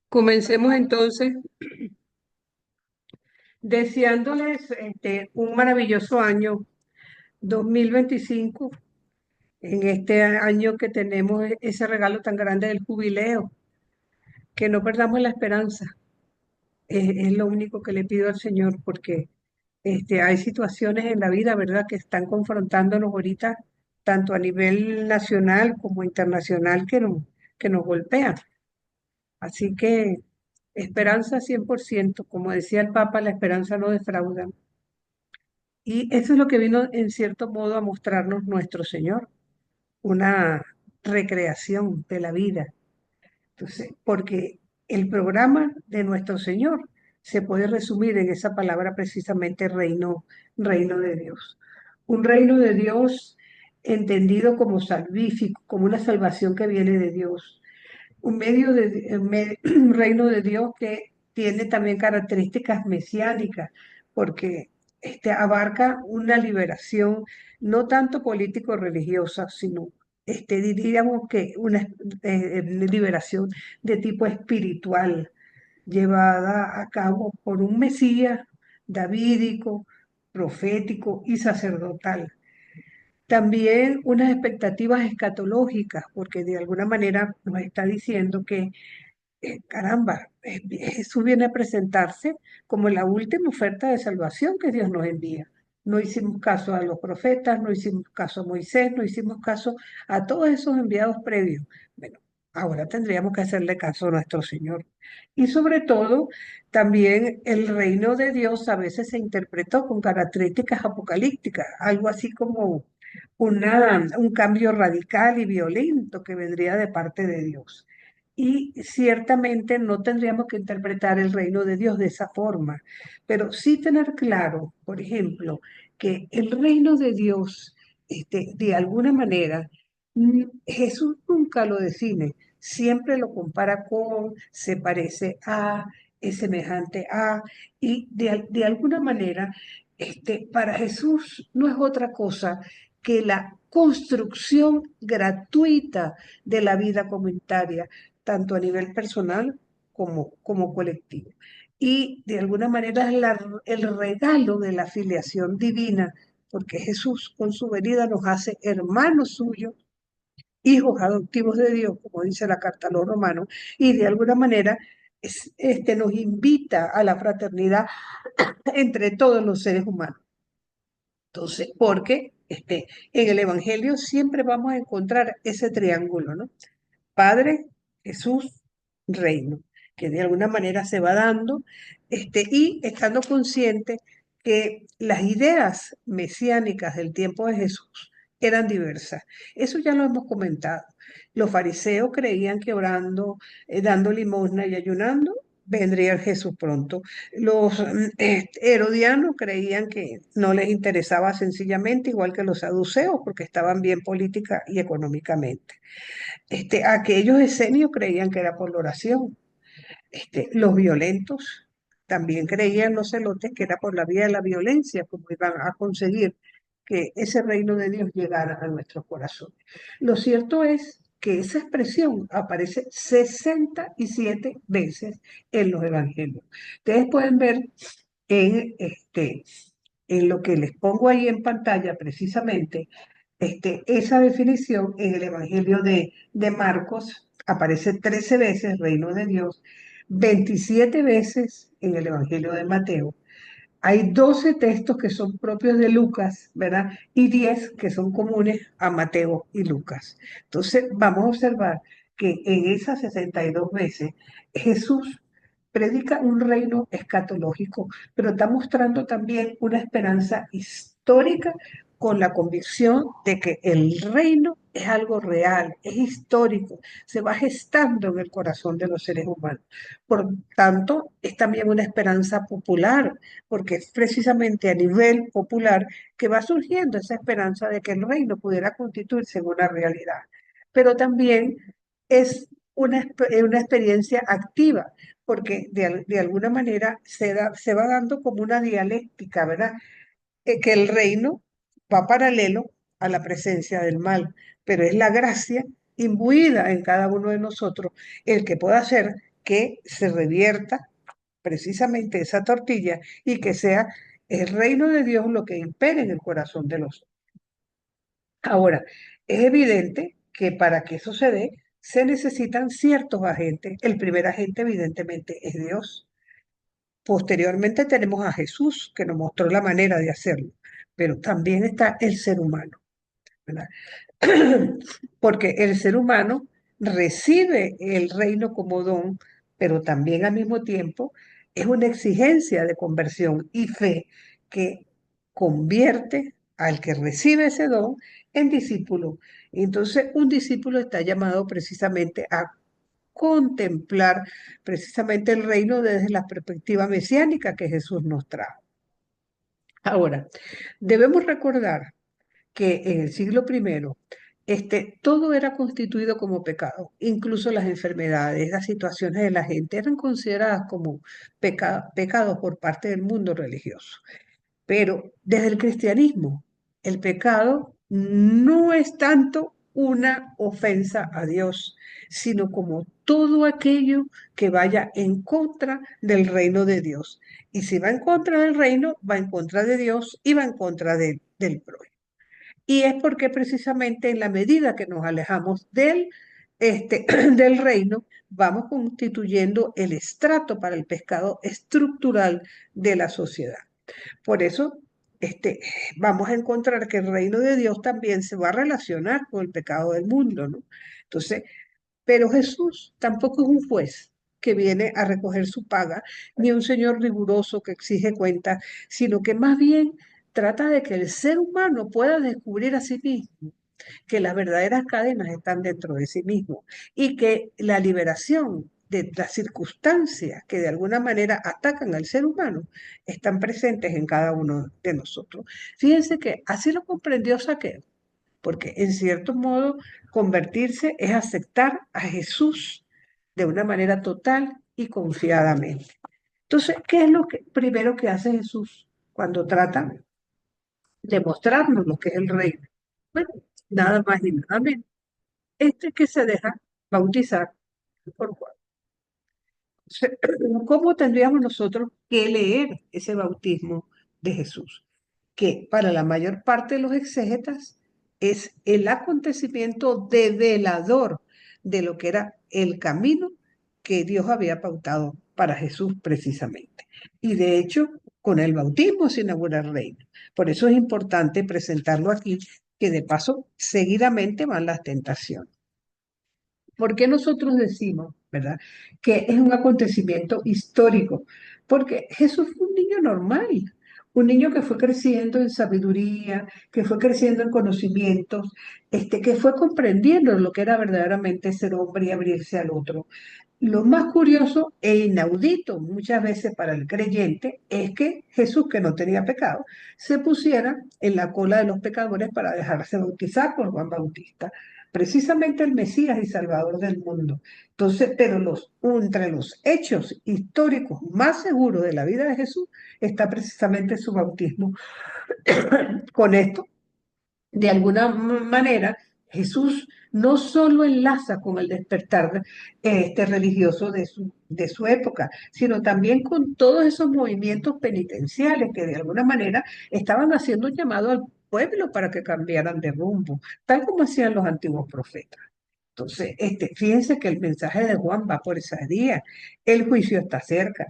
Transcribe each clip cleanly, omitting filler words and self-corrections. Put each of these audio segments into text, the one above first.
Comencemos entonces deseándoles un maravilloso año 2025, en este año que tenemos ese regalo tan grande del jubileo, que no perdamos la esperanza. Es lo único que le pido al Señor, porque hay situaciones en la vida, ¿verdad?, que están confrontándonos ahorita, tanto a nivel nacional como internacional, que nos golpean. Así que esperanza 100%, como decía el Papa, la esperanza no defrauda. Y eso es lo que vino en cierto modo a mostrarnos nuestro Señor, una recreación de la vida. Entonces, porque el programa de nuestro Señor se puede resumir en esa palabra precisamente reino, reino de Dios. Un reino de Dios entendido como salvífico, como una salvación que viene de Dios. Un reino de Dios que tiene también características mesiánicas, porque abarca una liberación no tanto político-religiosa, sino diríamos que una liberación de tipo espiritual, llevada a cabo por un Mesías davídico, profético y sacerdotal. También unas expectativas escatológicas, porque de alguna manera nos está diciendo que caramba, Jesús viene a presentarse como la última oferta de salvación que Dios nos envía. No hicimos caso a los profetas, no hicimos caso a Moisés, no hicimos caso a todos esos enviados previos. Bueno, ahora tendríamos que hacerle caso a nuestro Señor. Y sobre todo, también el reino de Dios a veces se interpretó con características apocalípticas, algo así como un cambio radical y violento que vendría de parte de Dios. Y ciertamente no tendríamos que interpretar el reino de Dios de esa forma, pero sí tener claro, por ejemplo, que el reino de Dios, de alguna manera, Jesús nunca lo define, siempre lo compara con, se parece a, es semejante a, y de alguna manera, para Jesús no es otra cosa que la construcción gratuita de la vida comunitaria, tanto a nivel personal como colectivo. Y de alguna manera es el regalo de la filiación divina, porque Jesús con su venida nos hace hermanos suyos, hijos adoptivos de Dios, como dice la carta a los romanos, y de alguna manera nos invita a la fraternidad entre todos los seres humanos. Entonces, porque en el Evangelio siempre vamos a encontrar ese triángulo, ¿no? Padre, Jesús, Reino, que de alguna manera se va dando, y estando consciente que las ideas mesiánicas del tiempo de Jesús eran diversas. Eso ya lo hemos comentado. Los fariseos creían que orando, dando limosna y ayunando, vendría el Jesús pronto. Los herodianos creían que no les interesaba sencillamente, igual que los saduceos, porque estaban bien política y económicamente. Aquellos esenios creían que era por la oración. Los violentos también creían los celotes que era por la vía de la violencia como iban a conseguir que ese reino de Dios llegara a nuestros corazones. Lo cierto es que esa expresión aparece 67 veces en los evangelios. Ustedes pueden ver en, en lo que les pongo ahí en pantalla precisamente, esa definición en el Evangelio de Marcos aparece 13 veces reino de Dios, 27 veces en el Evangelio de Mateo. Hay 12 textos que son propios de Lucas, ¿verdad? Y 10 que son comunes a Mateo y Lucas. Entonces, vamos a observar que en esas 62 veces Jesús predica un reino escatológico, pero está mostrando también una esperanza histórica con la convicción de que el reino es algo real, es histórico, se va gestando en el corazón de los seres humanos. Por tanto, es también una esperanza popular, porque es precisamente a nivel popular que va surgiendo esa esperanza de que el reino pudiera constituirse en una realidad. Pero también es una experiencia activa, porque de alguna manera se va dando como una dialéctica, ¿verdad? Que el reino va paralelo a la presencia del mal, pero es la gracia imbuida en cada uno de nosotros el que pueda hacer que se revierta precisamente esa tortilla y que sea el reino de Dios lo que impere en el corazón de los. Ahora, es evidente que para que eso se dé, se necesitan ciertos agentes. El primer agente, evidentemente, es Dios. Posteriormente tenemos a Jesús, que nos mostró la manera de hacerlo, pero también está el ser humano, ¿verdad? Porque el ser humano recibe el reino como don, pero también al mismo tiempo es una exigencia de conversión y fe que convierte al que recibe ese don en discípulo. Entonces, un discípulo está llamado precisamente a contemplar precisamente el reino desde la perspectiva mesiánica que Jesús nos trajo. Ahora, debemos recordar que en el siglo primero todo era constituido como pecado, incluso las enfermedades, las situaciones de la gente eran consideradas como pecados por parte del mundo religioso. Pero desde el cristianismo, el pecado no es tanto una ofensa a Dios, sino como todo aquello que vaya en contra del reino de Dios. Y si va en contra del reino, va en contra de Dios y va en contra del prójimo. Y es porque precisamente en la medida que nos alejamos del reino, vamos constituyendo el estrato para el pecado estructural de la sociedad. Por eso, este, vamos a encontrar que el reino de Dios también se va a relacionar con el pecado del mundo, ¿no? Entonces, pero Jesús tampoco es un juez que viene a recoger su paga, ni un señor riguroso que exige cuentas, sino que más bien trata de que el ser humano pueda descubrir a sí mismo que las verdaderas cadenas están dentro de sí mismo y que la liberación de las circunstancias que de alguna manera atacan al ser humano están presentes en cada uno de nosotros. Fíjense que así lo comprendió Saqueo, porque en cierto modo convertirse es aceptar a Jesús de una manera total y confiadamente. Entonces, ¿qué es lo primero que hace Jesús cuando trata de mostrarnos lo que es el reino? Bueno, nada más ni nada menos. Que se deja bautizar por Juan. ¿Cómo tendríamos nosotros que leer ese bautismo de Jesús? Que para la mayor parte de los exégetas es el acontecimiento develador de lo que era el camino que Dios había pautado para Jesús precisamente. Y de hecho, con el bautismo se inaugura el reino. Por eso es importante presentarlo aquí, que de paso seguidamente van las tentaciones. ¿Por qué nosotros decimos, verdad, que es un acontecimiento histórico? Porque Jesús fue un niño normal, un niño que fue creciendo en sabiduría, que fue creciendo en conocimientos, que fue comprendiendo lo que era verdaderamente ser hombre y abrirse al otro. Lo más curioso e inaudito muchas veces para el creyente es que Jesús, que no tenía pecado, se pusiera en la cola de los pecadores para dejarse bautizar por Juan Bautista, precisamente el Mesías y Salvador del mundo. Entonces, pero entre los hechos históricos más seguros de la vida de Jesús está precisamente su bautismo. Con esto, de alguna manera, Jesús no solo enlaza con el despertar religioso de su época, sino también con todos esos movimientos penitenciales que de alguna manera estaban haciendo un llamado al pueblo para que cambiaran de rumbo, tal como hacían los antiguos profetas. Entonces, fíjense que el mensaje de Juan va por esa vía. El juicio está cerca,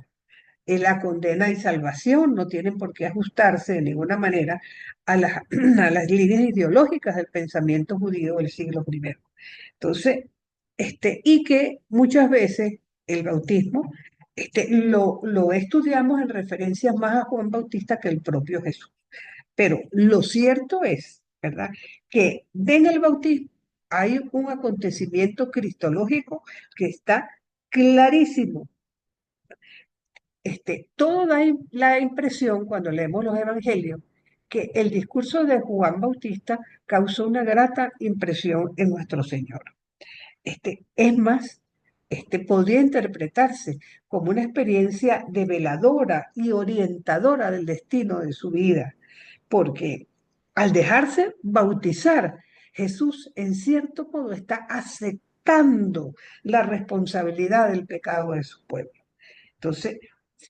la condena y salvación no tienen por qué ajustarse de ninguna manera a las líneas ideológicas del pensamiento judío del siglo primero. Entonces, y que muchas veces el bautismo lo estudiamos en referencias más a Juan Bautista que el propio Jesús. Pero lo cierto es, ¿verdad?, que en el bautismo hay un acontecimiento cristológico que está clarísimo. Todo da la impresión, cuando leemos los evangelios, que el discurso de Juan Bautista causó una grata impresión en nuestro Señor. Es más, podría interpretarse como una experiencia develadora y orientadora del destino de su vida, porque al dejarse bautizar, Jesús en cierto modo está aceptando la responsabilidad del pecado de su pueblo. Entonces,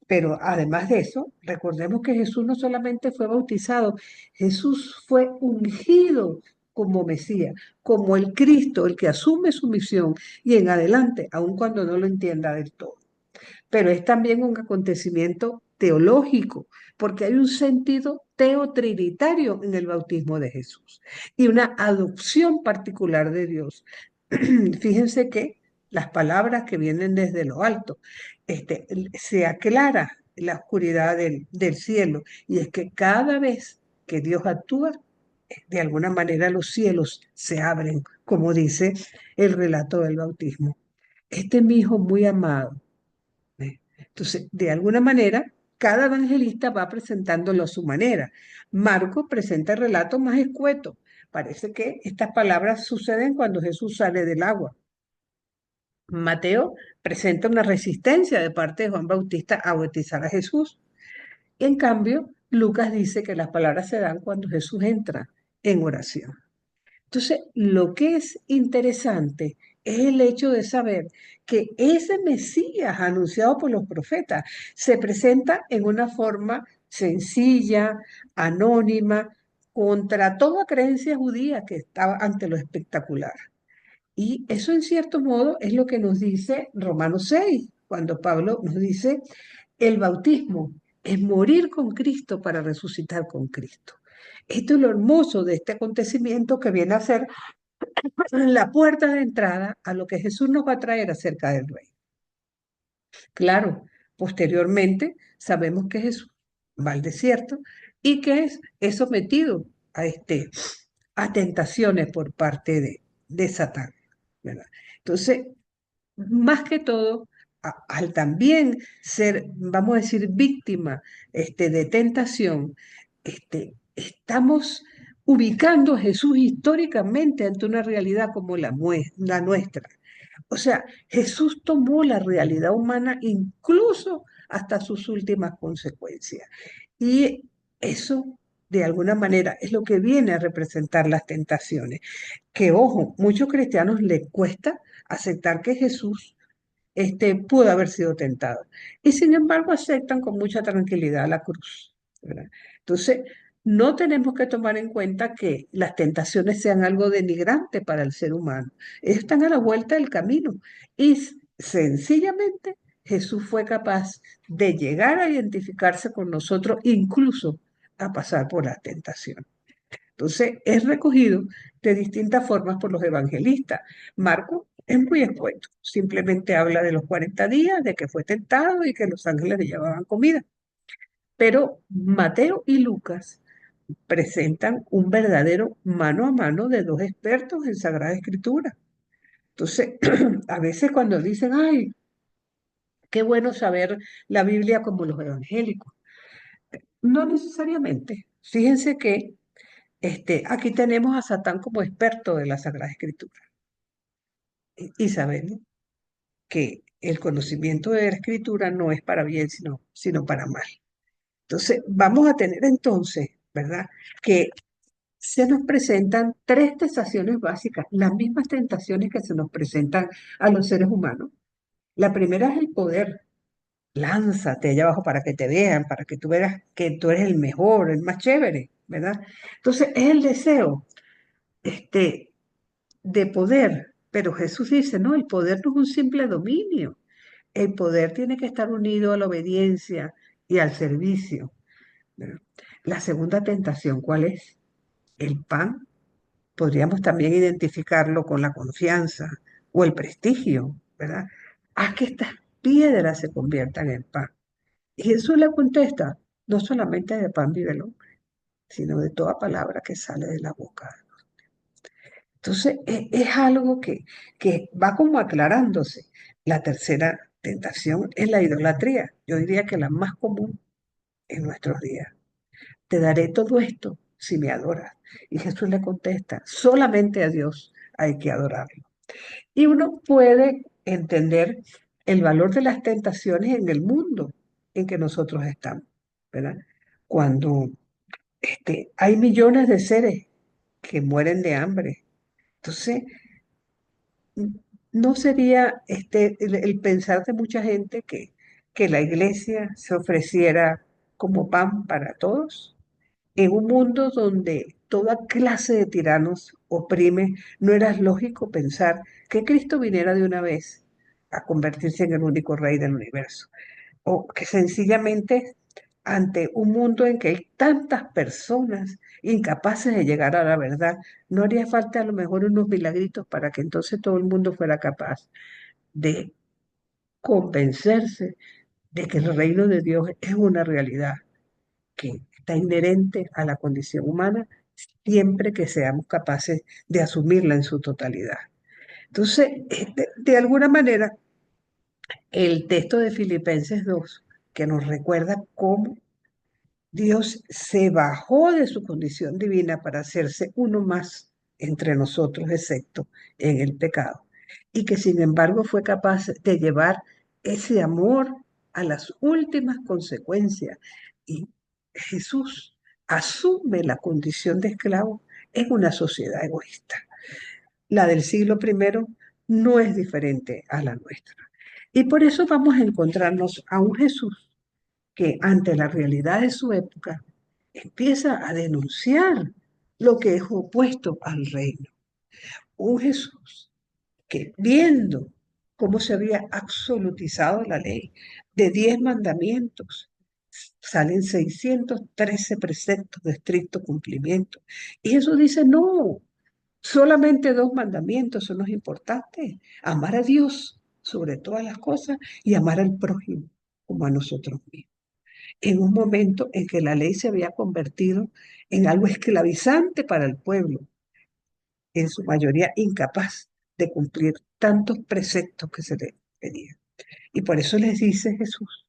pero además de eso, recordemos que Jesús no solamente fue bautizado, Jesús fue ungido como Mesías, como el Cristo, el que asume su misión y en adelante, aun cuando no lo entienda del todo. Pero es también un acontecimiento teológico, porque hay un sentido teotrinitario en el bautismo de Jesús y una adopción particular de Dios. Fíjense que las palabras que vienen desde lo alto, se aclara la oscuridad del cielo, y es que cada vez que Dios actúa, de alguna manera los cielos se abren, como dice el relato del bautismo. Este es mi hijo muy amado. Entonces, de alguna manera, cada evangelista va presentándolo a su manera. Marcos presenta el relato más escueto. Parece que estas palabras suceden cuando Jesús sale del agua. Mateo presenta una resistencia de parte de Juan Bautista a bautizar a Jesús. En cambio, Lucas dice que las palabras se dan cuando Jesús entra en oración. Entonces, lo que es interesante es el hecho de saber que ese Mesías anunciado por los profetas se presenta en una forma sencilla, anónima, contra toda creencia judía que estaba ante lo espectacular. Y eso en cierto modo es lo que nos dice Romanos 6, cuando Pablo nos dice, el bautismo es morir con Cristo para resucitar con Cristo. Esto es lo hermoso de este acontecimiento que viene a ser la puerta de entrada a lo que Jesús nos va a traer acerca del Rey. Claro, posteriormente sabemos que Jesús va al desierto y que es sometido a, a tentaciones por parte de Satán, ¿verdad? Entonces, más que todo, al también ser, vamos a decir, víctima de tentación, estamos ubicando a Jesús históricamente ante una realidad como la nuestra. O sea, Jesús tomó la realidad humana incluso hasta sus últimas consecuencias. Y eso, de alguna manera, es lo que viene a representar las tentaciones. Que, ojo, muchos cristianos les cuesta aceptar que Jesús pudo haber sido tentado. Y sin embargo aceptan con mucha tranquilidad la cruz, ¿verdad? Entonces, no tenemos que tomar en cuenta que las tentaciones sean algo denigrante para el ser humano. Están a la vuelta del camino. Y sencillamente Jesús fue capaz de llegar a identificarse con nosotros, incluso a pasar por la tentación. Entonces, es recogido de distintas formas por los evangelistas. Marco es muy escueto, simplemente habla de los 40 días, de que fue tentado y que los ángeles le llevaban comida. Pero Mateo y Lucas presentan un verdadero mano a mano de dos expertos en Sagrada Escritura. Entonces, a veces cuando dicen, ay, qué bueno saber la Biblia como los evangélicos, no necesariamente. Fíjense que aquí tenemos a Satán como experto de la Sagrada Escritura y sabemos que el conocimiento de la Escritura no es para bien, sino para mal. Entonces, vamos a tener entonces, ¿verdad? Que se nos presentan tres tentaciones básicas, las mismas tentaciones que se nos presentan a los seres humanos. La primera es el poder. Lánzate allá abajo para que te vean, para que tú veas que tú eres el mejor, el más chévere, ¿verdad? Entonces, es el deseo, este, de poder, pero Jesús dice, no, el poder no es un simple dominio, el poder tiene que estar unido a la obediencia y al servicio, ¿verdad? La segunda tentación, ¿cuál es? El pan. Podríamos también identificarlo con la confianza o el prestigio, ¿verdad? Haz que estas piedras se conviertan en pan. Y Jesús le contesta, no solamente de pan vive el hombre, sino de toda palabra que sale de la boca. Entonces, es algo que va como aclarándose. La tercera tentación es la idolatría. Yo diría que la más común en nuestros días. Te daré todo esto si me adoras. Y Jesús le contesta, solamente a Dios hay que adorarlo. Y uno puede entender el valor de las tentaciones en el mundo en que nosotros estamos, ¿verdad? Cuando hay millones de seres que mueren de hambre. Entonces, no sería el pensar de mucha gente que la iglesia se ofreciera como pan para todos. En un mundo donde toda clase de tiranos oprime, ¿no era lógico pensar que Cristo viniera de una vez a convertirse en el único rey del universo? O que sencillamente ante un mundo en que hay tantas personas incapaces de llegar a la verdad, no haría falta a lo mejor unos milagritos para que entonces todo el mundo fuera capaz de convencerse de que el reino de Dios es una realidad que está inherente a la condición humana siempre que seamos capaces de asumirla en su totalidad. Entonces, de alguna manera, el texto de Filipenses 2, que nos recuerda cómo Dios se bajó de su condición divina para hacerse uno más entre nosotros, excepto en el pecado, y que sin embargo fue capaz de llevar ese amor a las últimas consecuencias. Y Jesús asume la condición de esclavo en una sociedad egoísta. La del siglo primero no es diferente a la nuestra. Y por eso vamos a encontrarnos a un Jesús que ante la realidad de su época empieza a denunciar lo que es opuesto al reino. Un Jesús que viendo cómo se había absolutizado la ley de 10 mandamientos, salen 613 preceptos de estricto cumplimiento. Y eso dice, no, solamente 2 mandamientos son los importantes. Amar a Dios sobre todas las cosas y amar al prójimo como a nosotros mismos en un momento en que la ley se había convertido en algo esclavizante para el pueblo, en su mayoría incapaz de cumplir tantos preceptos que se le pedían. Y por eso les dice Jesús,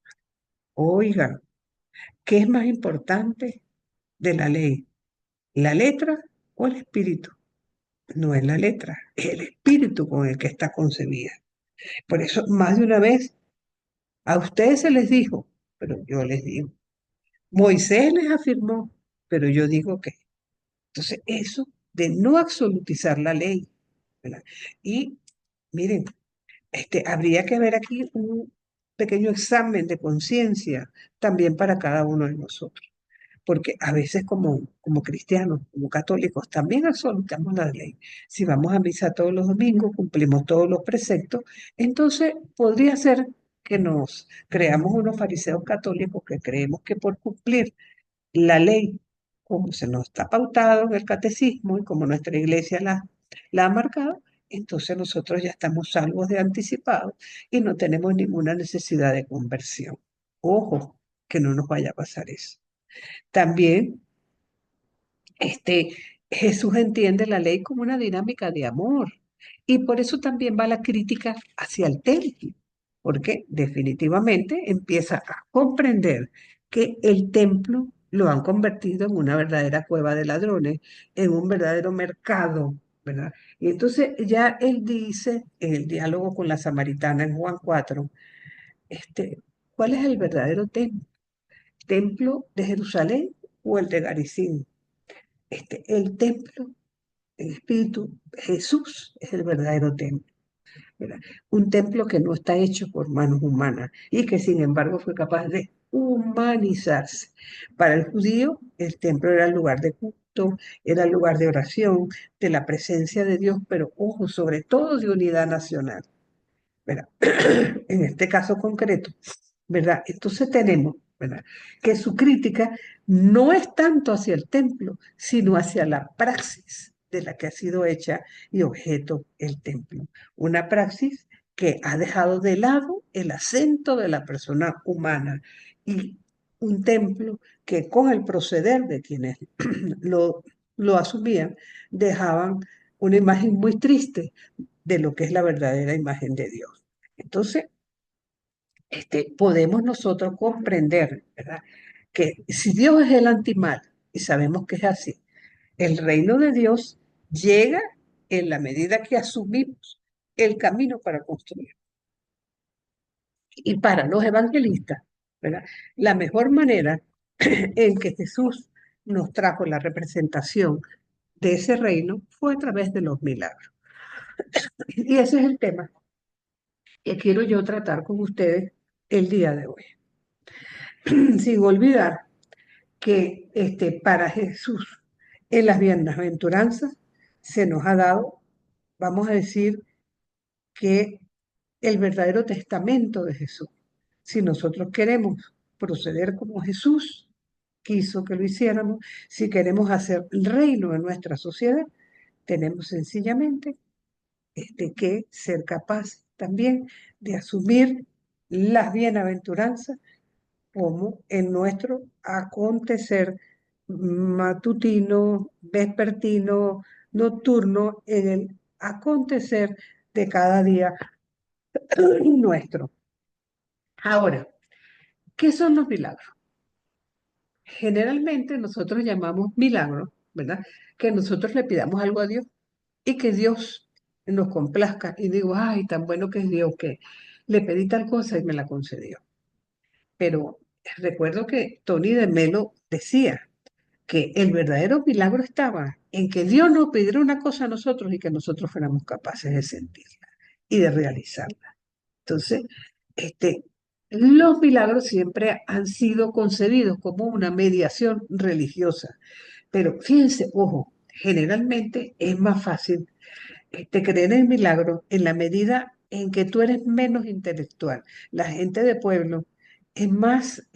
oigan, ¿qué es más importante de la ley? ¿La letra o el espíritu? No es la letra, es el espíritu con el que está concebida. Por eso, más de una vez, a ustedes se les dijo, pero yo les digo, Moisés les afirmó, pero yo digo que entonces, eso de no absolutizar la ley, ¿verdad? Y miren, habría que ver aquí un pequeño examen de conciencia también para cada uno de nosotros, porque a veces como cristianos, como católicos, también absolutamos la ley. Si vamos a misa todos los domingos, cumplimos todos los preceptos, entonces podría ser que nos creamos unos fariseos católicos que creemos que por cumplir la ley, como se nos está pautado en el catecismo y como nuestra iglesia la ha marcado, entonces nosotros ya estamos salvos de anticipado y no tenemos ninguna necesidad de conversión. Ojo, que no nos vaya a pasar eso. También este, Jesús entiende la ley como una dinámica de amor y por eso también va la crítica hacia el templo, porque definitivamente empieza a comprender que el templo lo han convertido en una verdadera cueva de ladrones, en un verdadero mercado, ¿verdad? Y entonces ya él dice en el diálogo con la samaritana en Juan 4, ¿cuál es el verdadero templo? ¿Templo de Jerusalén o el de Garicín? El templo, el Espíritu, Jesús es el verdadero templo, ¿verdad? Un templo que no está hecho por manos humanas y que sin embargo fue capaz de humanizarse. Para el judío, el templo era el lugar de culto, era el lugar de oración, de la presencia de Dios, pero ojo, sobre todo de unidad nacional, ¿verdad? En este caso concreto, ¿verdad? Entonces tenemos, ¿verdad? Que su crítica no es tanto hacia el templo, sino hacia la praxis de la que ha sido hecha y objeto el templo. Una praxis que ha dejado de lado el acento de la persona humana y un templo que con el proceder de quienes lo, lo asumían, dejaban una imagen muy triste de lo que es la verdadera imagen de Dios. Entonces, podemos nosotros comprender, ¿verdad? Que si Dios es el antimal, y sabemos que es así, el reino de Dios llega en la medida que asumimos el camino para construir. Y para los evangelistas, ¿verdad? La mejor manera en que Jesús nos trajo la representación de ese reino fue a través de los milagros. Y ese es el tema que quiero yo tratar con ustedes el día de hoy. Sin olvidar que para Jesús en las bienaventuranzas se nos ha dado, vamos a decir, que el verdadero testamento de Jesús. Si nosotros queremos proceder como Jesús quiso que lo hiciéramos, si queremos hacer el reino en nuestra sociedad, tenemos sencillamente que ser capaz también de asumir las bienaventuranzas como en nuestro acontecer matutino, vespertino, nocturno, en el acontecer de cada día nuestro. Ahora, ¿qué son los milagros? Generalmente nosotros llamamos milagros, ¿verdad? Que nosotros le pidamos algo a Dios y que Dios nos complazca. Y digo, ay, tan bueno que es Dios que le pedí tal cosa y me la concedió. Pero recuerdo que Tony de Melo decía que el verdadero milagro estaba en que Dios nos pidiera una cosa a nosotros y que nosotros fuéramos capaces de sentirla y de realizarla. Entonces, este, los milagros siempre han sido concebidos como una mediación religiosa, pero fíjense, ojo, generalmente es más fácil creer en milagros en la medida en que tú eres menos intelectual. La gente de pueblo es más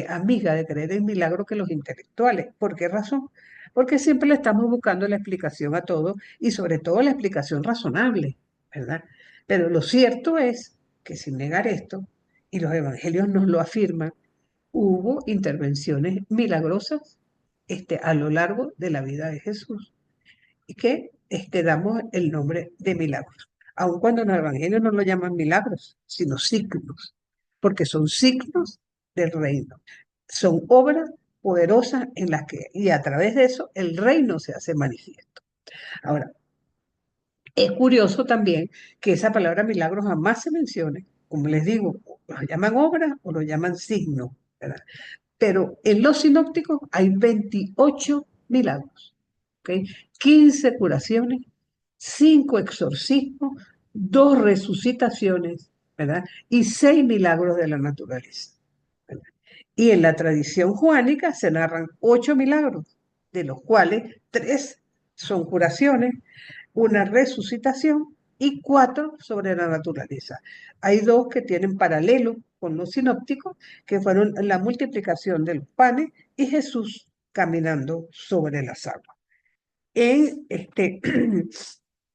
amiga de creer en milagros que los intelectuales. ¿Por qué razón? Porque siempre le estamos buscando la explicación a todo y sobre todo la explicación razonable, ¿verdad? Pero lo cierto es que sin negar esto, y los evangelios nos lo afirman, hubo intervenciones milagrosas a lo largo de la vida de Jesús y que damos el nombre de milagros. Aun cuando en el Evangelio no lo llaman milagros, sino signos, porque son signos del reino. Son obras poderosas en las que, y a través de eso, el reino se hace manifiesto. Ahora, es curioso también que esa palabra milagro jamás se mencione. Como les digo, lo llaman obras o lo llaman signos, ¿verdad? Pero en los sinópticos hay 28 milagros, ¿ok? 15 curaciones, 5 exorcismos, 2 resucitaciones, ¿verdad? Y 6 milagros de la naturaleza, ¿verdad? Y en la tradición juánica se narran 8 milagros, de los cuales 3 son curaciones, una resucitación y 4 sobre la naturaleza. Hay 2 que tienen paralelo con los sinópticos, que fueron la multiplicación de los panes y Jesús caminando sobre las aguas. En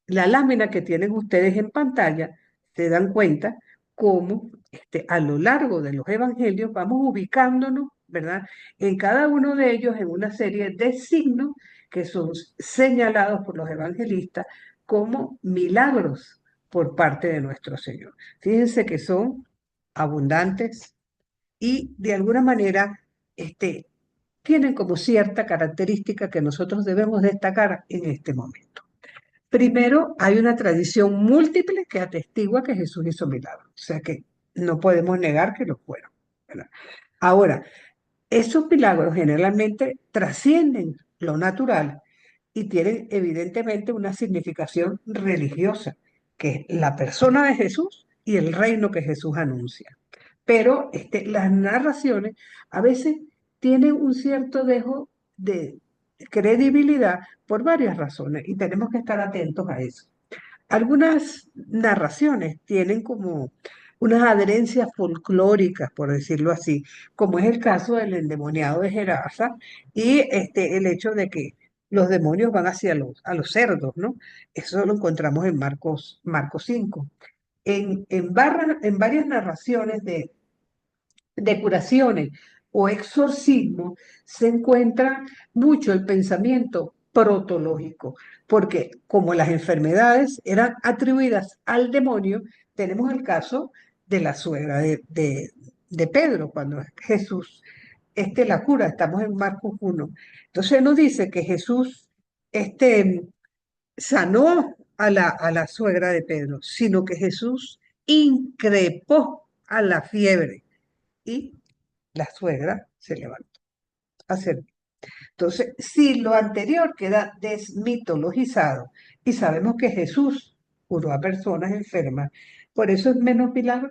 la lámina que tienen ustedes en pantalla, se dan cuenta cómo a lo largo de los evangelios vamos ubicándonos, ¿verdad? En cada uno de ellos en una serie de signos que son señalados por los evangelistas como milagros por parte de nuestro Señor. Fíjense que son abundantes y de alguna manera tienen como cierta característica que nosotros debemos destacar en este momento. Primero, hay una tradición múltiple que atestigua que Jesús hizo milagros, o sea que no podemos negar que lo fueron, ¿verdad? Ahora, esos milagros generalmente trascienden lo natural y tienen evidentemente una significación religiosa, que es la persona de Jesús y el reino que Jesús anuncia. Pero las narraciones a veces tienen un cierto dejo de credibilidad por varias razones y tenemos que estar atentos a eso. Algunas narraciones tienen como unas adherencias folclóricas, por decirlo así, como es el caso del endemoniado de Gerasa y el hecho de que los demonios van hacia a los cerdos, ¿no? Eso lo encontramos en Marcos 5. En varias narraciones de curaciones o exorcismo se encuentra mucho el pensamiento protológico, porque como las enfermedades eran atribuidas al demonio, tenemos el caso de la suegra de Pedro, cuando Jesús la cura, estamos en Marcos 1. Entonces nos dice que Jesús sanó a la suegra de Pedro, sino que Jesús increpó a la fiebre y la suegra se levantó a servir. Entonces, si lo anterior queda desmitologizado y sabemos que Jesús curó a personas enfermas, por eso es menos milagro.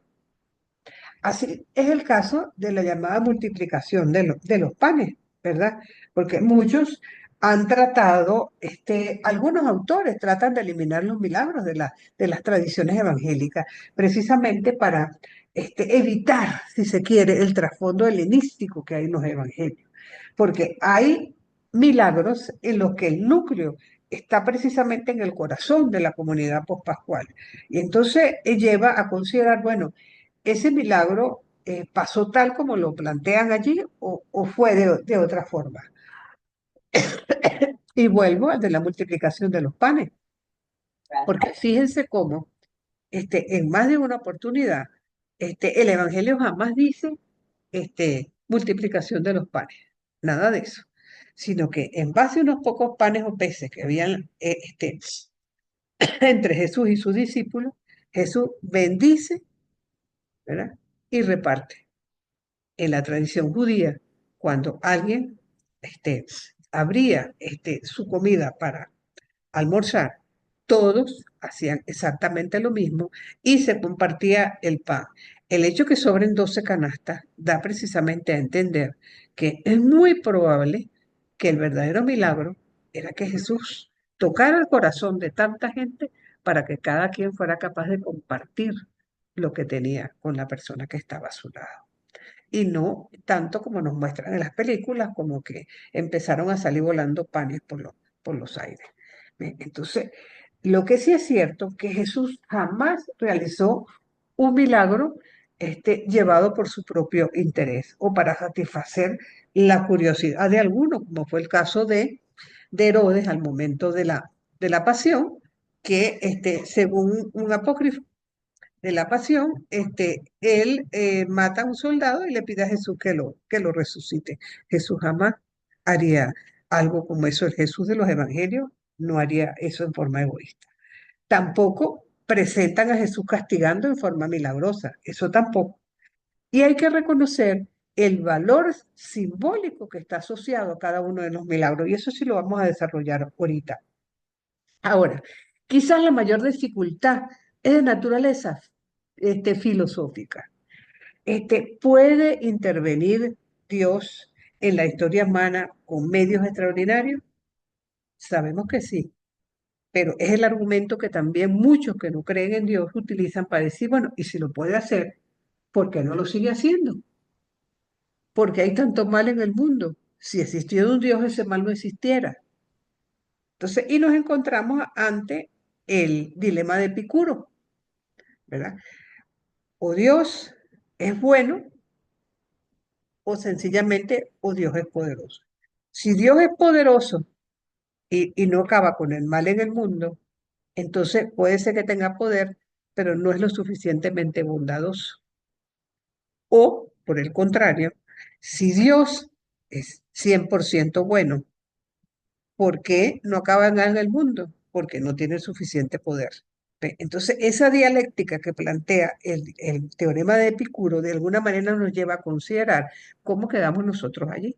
Así es el caso de la llamada multiplicación de los panes, ¿verdad? Porque muchos han tratado, algunos autores tratan de eliminar los milagros de las tradiciones evangélicas, precisamente para evitar, si se quiere, el trasfondo helenístico que hay en los evangelios. Porque hay milagros en los que el núcleo está precisamente en el corazón de la comunidad pospascual. Y entonces lleva a considerar, bueno, ¿ese milagro pasó tal como lo plantean allí o fue de otra forma? Y vuelvo al de la multiplicación de los panes, porque fíjense cómo en más de una oportunidad el Evangelio jamás dice multiplicación de los panes, nada de eso, sino que en base a unos pocos panes o peces que habían entre Jesús y sus discípulos, Jesús bendice, ¿verdad? Y reparte. En la tradición judía, cuando alguien abría su comida para almorzar, todos hacían exactamente lo mismo y se compartía el pan. El hecho que sobren 12 canastas da precisamente a entender que es muy probable que el verdadero milagro era que Jesús tocara el corazón de tanta gente para que cada quien fuera capaz de compartir lo que tenía con la persona que estaba a su lado y no tanto como nos muestran en las películas, como que empezaron a salir volando panes por los aires. Entonces, lo que sí es cierto que Jesús jamás realizó un milagro llevado por su propio interés o para satisfacer la curiosidad de alguno, como fue el caso de Herodes al momento de la pasión, que según un apócrifo de la pasión, él mata a un soldado y le pide a Jesús que lo resucite. Jesús jamás haría algo como eso. El Jesús de los evangelios no haría eso en forma egoísta. Tampoco presentan a Jesús castigando en forma milagrosa. Eso tampoco. Y hay que reconocer el valor simbólico que está asociado a cada uno de los milagros. Y eso sí lo vamos a desarrollar ahorita. Ahora, quizás la mayor dificultad es de naturaleza filosófica. ¿Puede intervenir Dios en la historia humana con medios extraordinarios? Sabemos que sí, pero es el argumento que también muchos que no creen en Dios utilizan para decir, bueno, y si lo puede hacer, ¿por qué no lo sigue haciendo? Porque hay tanto mal en el mundo. Si existiera un Dios, ese mal no existiera. Entonces, y nos encontramos ante el dilema de Epicuro, ¿verdad? O Dios es bueno o sencillamente o Dios es poderoso. Si Dios es poderoso y no acaba con el mal en el mundo, entonces puede ser que tenga poder, pero no es lo suficientemente bondadoso. O, por el contrario, si Dios es 100% bueno, ¿por qué no acaba en el mundo? Porque no tiene suficiente poder. Entonces, esa dialéctica que plantea el teorema de Epicuro de alguna manera nos lleva a considerar cómo quedamos nosotros allí.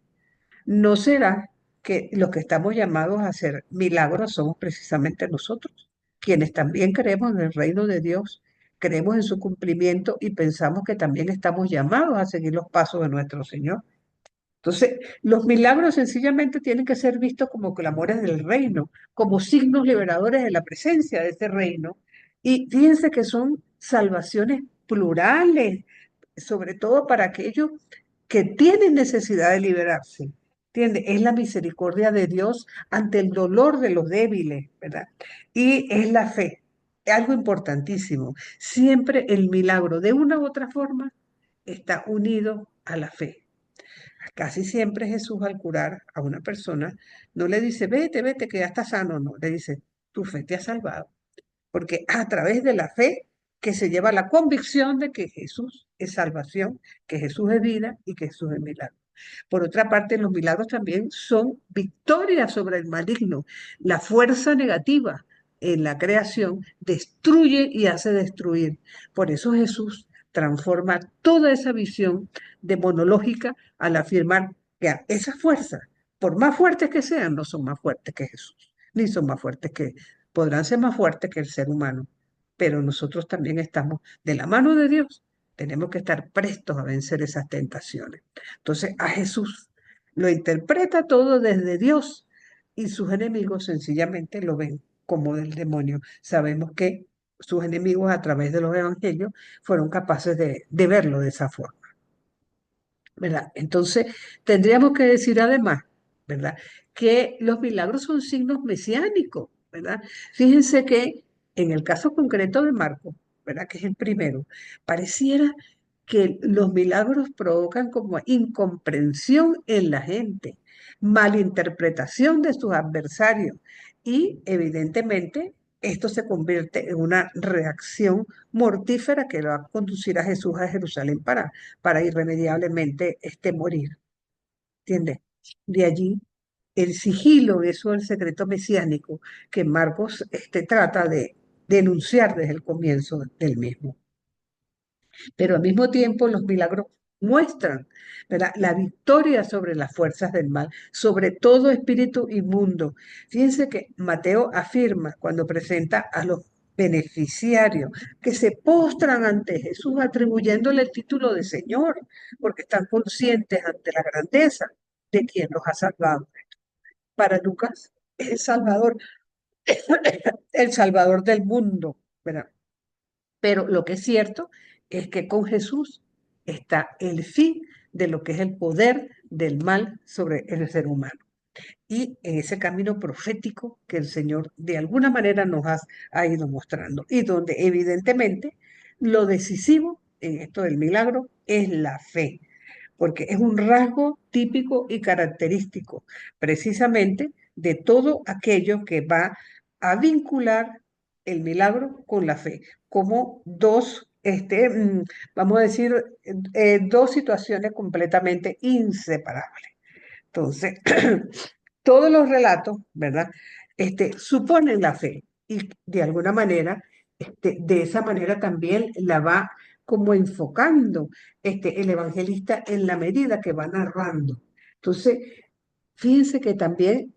¿No será que los que estamos llamados a hacer milagros somos precisamente nosotros, quienes también creemos en el reino de Dios, creemos en su cumplimiento y pensamos que también estamos llamados a seguir los pasos de nuestro Señor? Entonces, los milagros sencillamente tienen que ser vistos como clamores del reino, como signos liberadores de la presencia de ese reino. Y fíjense que son salvaciones plurales, sobre todo para aquellos que tienen necesidad de liberarse. ¿Entiende? Es la misericordia de Dios ante el dolor de los débiles, ¿verdad? Y es la fe, algo importantísimo. Siempre el milagro, de una u otra forma, está unido a la fe. Casi siempre Jesús al curar a una persona no le dice, vete, vete, que ya estás sano, no, le dice, tu fe te ha salvado. Porque a través de la fe que se lleva la convicción de que Jesús es salvación, que Jesús es vida y que Jesús es milagro. Por otra parte, los milagros también son victorias sobre el maligno. La fuerza negativa en la creación destruye y hace destruir. Por eso Jesús transforma toda esa visión demonológica al afirmar que esas fuerzas, por más fuertes que sean, no son más fuertes que Jesús, ni son más fuertes que, podrán ser más fuertes que el ser humano, pero nosotros también estamos de la mano de Dios. Tenemos que estar prestos a vencer esas tentaciones. Entonces, a Jesús lo interpreta todo desde Dios y sus enemigos sencillamente lo ven como del demonio. Sabemos que sus enemigos a través de los evangelios fueron capaces de verlo de esa forma. ¿Verdad? Entonces, tendríamos que decir además, ¿verdad? Que los milagros son signos mesiánicos, ¿verdad? Fíjense que en el caso concreto de Marcos, ¿verdad? Que es el primero, pareciera que los milagros provocan como incomprensión en la gente, malinterpretación de sus adversarios y evidentemente esto se convierte en una reacción mortífera que va a conducir a Jesús a Jerusalén para irremediablemente morir, ¿entiendes? De allí el sigilo, eso es el secreto mesiánico que Marcos trata de denunciar desde el comienzo del mismo. Pero al mismo tiempo los milagros muestran, ¿verdad?, la victoria sobre las fuerzas del mal, sobre todo espíritu inmundo. Fíjense que Mateo afirma cuando presenta a los beneficiarios que se postran ante Jesús atribuyéndole el título de Señor, porque están conscientes ante la grandeza de quien los ha salvado. Para Lucas es el Salvador, el Salvador del mundo, ¿verdad? Pero lo que es cierto es que con Jesús está el fin de lo que es el poder del mal sobre el ser humano. Y en ese camino profético que el Señor de alguna manera ha ido mostrando y donde evidentemente lo decisivo en esto del milagro es la fe, porque es un rasgo típico y característico precisamente de todo aquello que va a vincular el milagro con la fe, como dos, vamos a decir, dos situaciones completamente inseparables. Entonces, todos los relatos, ¿verdad? Suponen la fe y de alguna manera, de esa manera también la va como enfocando el evangelista en la medida que va narrando. Entonces, fíjense que también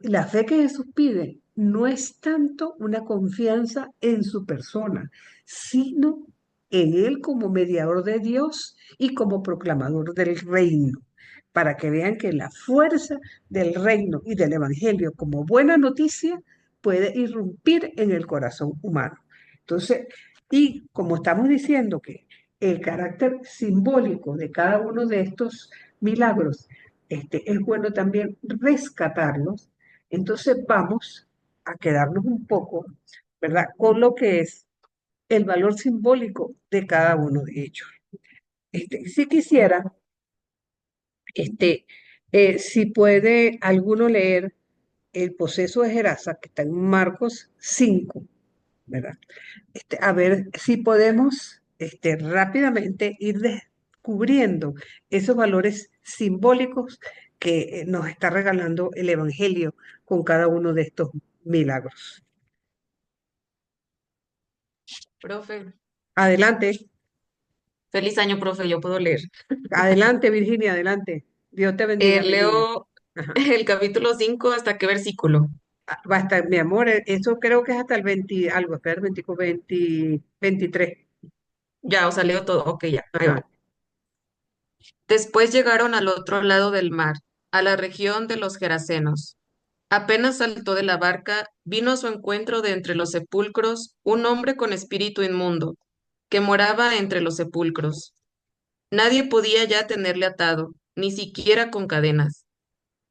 la fe que Jesús pide no es tanto una confianza en su persona, sino en Él como mediador de Dios y como proclamador del reino, para que vean que la fuerza del reino y del evangelio como buena noticia puede irrumpir en el corazón humano. Entonces, y como estamos diciendo que el carácter simbólico de cada uno de estos milagros es bueno también rescatarlos, entonces vamos a quedarnos un poco, ¿verdad?, con lo que es el valor simbólico de cada uno de ellos. Si quisiera, este, si puede alguno leer el proceso de Gerasa, que está en Marcos 5, ¿verdad? A ver si podemos rápidamente ir descubriendo esos valores simbólicos que nos está regalando el Evangelio con cada uno de estos milagros. Profe, Adelante, feliz año, profe, yo puedo leer. adelante, Virginia, adelante. Dios te bendiga, mi niña. Leo Ajá. el capítulo 5 hasta qué versículo. Va a estar, mi amor, eso creo que es hasta el 20, algo, espera, 25, 20, 23. Ya, o sea, leo todo. Ok, ya, ahí Ajá. va. Después llegaron al otro lado del mar, a la región de los Gerasenos. Apenas saltó de la barca, vino a su encuentro de entre los sepulcros un hombre con espíritu inmundo, que moraba entre los sepulcros. Nadie podía ya tenerle atado, ni siquiera con cadenas,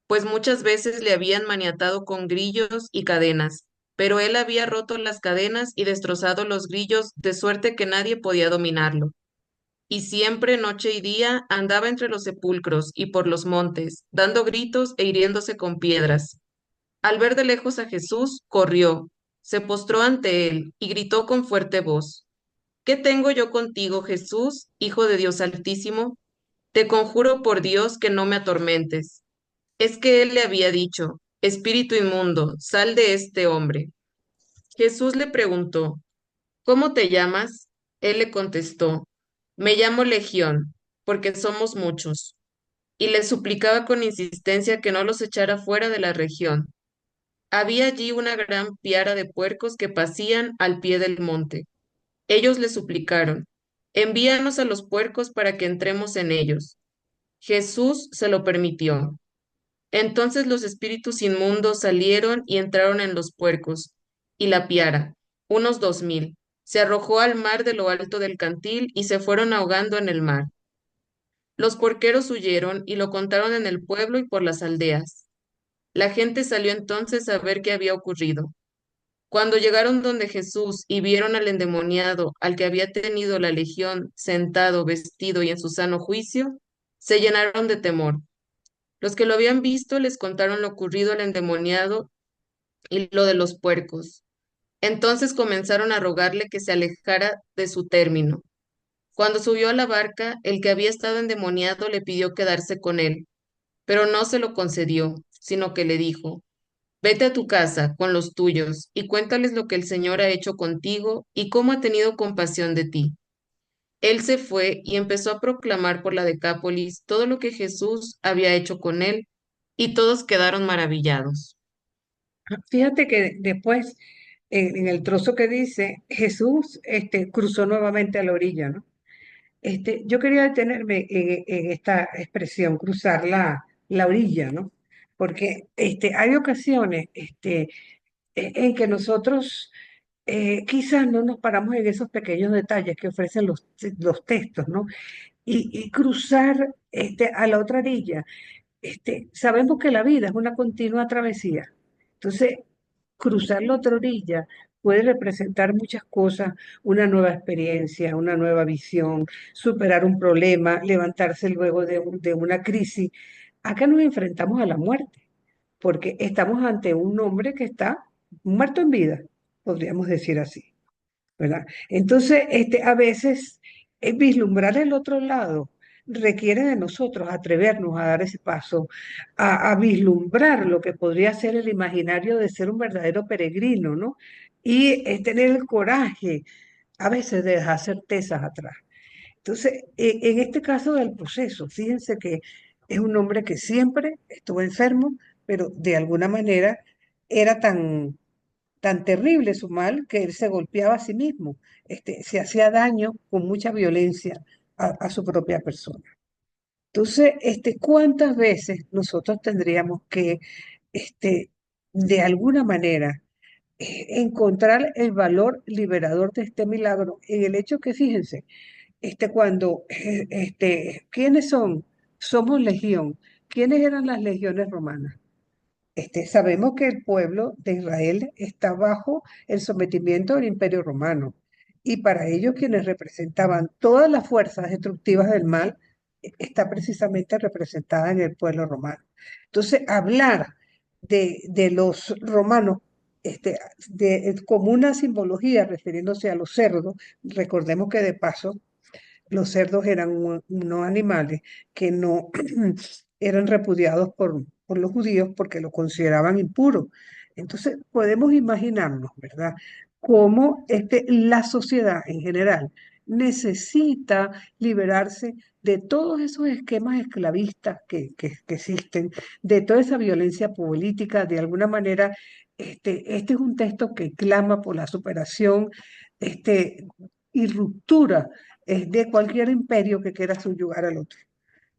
pues muchas veces le habían maniatado con grillos y cadenas, pero él había roto las cadenas y destrozado los grillos de suerte que nadie podía dominarlo. Y siempre, noche y día, andaba entre los sepulcros y por los montes, dando gritos e hiriéndose con piedras. Al ver de lejos a Jesús, corrió, se postró ante él y gritó con fuerte voz: ¿Qué tengo yo contigo, Jesús, Hijo de Dios Altísimo? Te conjuro por Dios que no me atormentes. Es que él le había dicho: Espíritu inmundo, sal de este hombre. Jesús le preguntó: ¿Cómo te llamas? Él le contestó: Me llamo Legión, porque somos muchos. Y le suplicaba con insistencia que no los echara fuera de la región. Había allí una gran piara de puercos que pacían al pie del monte. Ellos le suplicaron, envíanos a los puercos para que entremos en ellos. Jesús se lo permitió. Entonces los espíritus inmundos salieron y entraron en los puercos, y la piara, unos 2000, se arrojó al mar de lo alto del cantil y se fueron ahogando en el mar. Los porqueros huyeron y lo contaron en el pueblo y por las aldeas. La gente salió entonces a ver qué había ocurrido. Cuando llegaron donde Jesús y vieron al endemoniado, al que había tenido la legión, sentado, vestido y en su sano juicio, se llenaron de temor. Los que lo habían visto les contaron lo ocurrido al endemoniado y lo de los puercos. Entonces comenzaron a rogarle que se alejara de su término. Cuando subió a la barca, el que había estado endemoniado le pidió quedarse con él, pero no se lo concedió, sino que le dijo, vete a tu casa con los tuyos y cuéntales lo que el Señor ha hecho contigo y cómo ha tenido compasión de ti. Él se fue y empezó a proclamar por la Decápolis todo lo que Jesús había hecho con él, y todos quedaron maravillados. Fíjate que después, en el trozo que dice, Jesús cruzó nuevamente a la orilla, ¿no? Yo quería detenerme en esta expresión, cruzar la orilla, ¿no? Porque hay ocasiones en que nosotros quizás no nos paramos en esos pequeños detalles que ofrecen los textos, ¿no? Y cruzar a la otra orilla. Sabemos que la vida es una continua travesía. Entonces, cruzar la otra orilla puede representar muchas cosas, una nueva experiencia, una nueva visión, superar un problema, levantarse luego de una crisis. Acá nos enfrentamos a la muerte, porque estamos ante un hombre que está muerto en vida, podríamos decir así. ¿Verdad? Entonces, a veces vislumbrar el otro lado requiere de nosotros atrevernos a dar ese paso, a vislumbrar lo que podría ser el imaginario de ser un verdadero peregrino, ¿no? Y tener el coraje a veces de dejar certezas atrás. Entonces, en este caso del proceso, fíjense que es un hombre que siempre estuvo enfermo, pero de alguna manera era tan terrible su mal que él se golpeaba a sí mismo, se hacía daño con mucha violencia a su propia persona. Entonces, ¿cuántas veces nosotros tendríamos que, este, de alguna manera, encontrar el valor liberador de este milagro en el hecho que, fíjense, cuando, ¿quiénes son? Somos legión. ¿Quiénes eran las legiones romanas? Sabemos que el pueblo de Israel está bajo el sometimiento del Imperio Romano y para ellos quienes representaban todas las fuerzas destructivas del mal está precisamente representada en el pueblo romano. Entonces, hablar de los romanos como una simbología refiriéndose a los cerdos, recordemos que de paso los cerdos eran unos animales que no eran repudiados por los judíos porque lo consideraban impuro. Entonces, podemos imaginarnos, ¿verdad?, cómo la sociedad en general necesita liberarse de todos esos esquemas esclavistas que existen, de toda esa violencia política. De alguna manera, este es un texto que clama por la superación este, y ruptura de cualquier imperio que quiera subyugar al otro.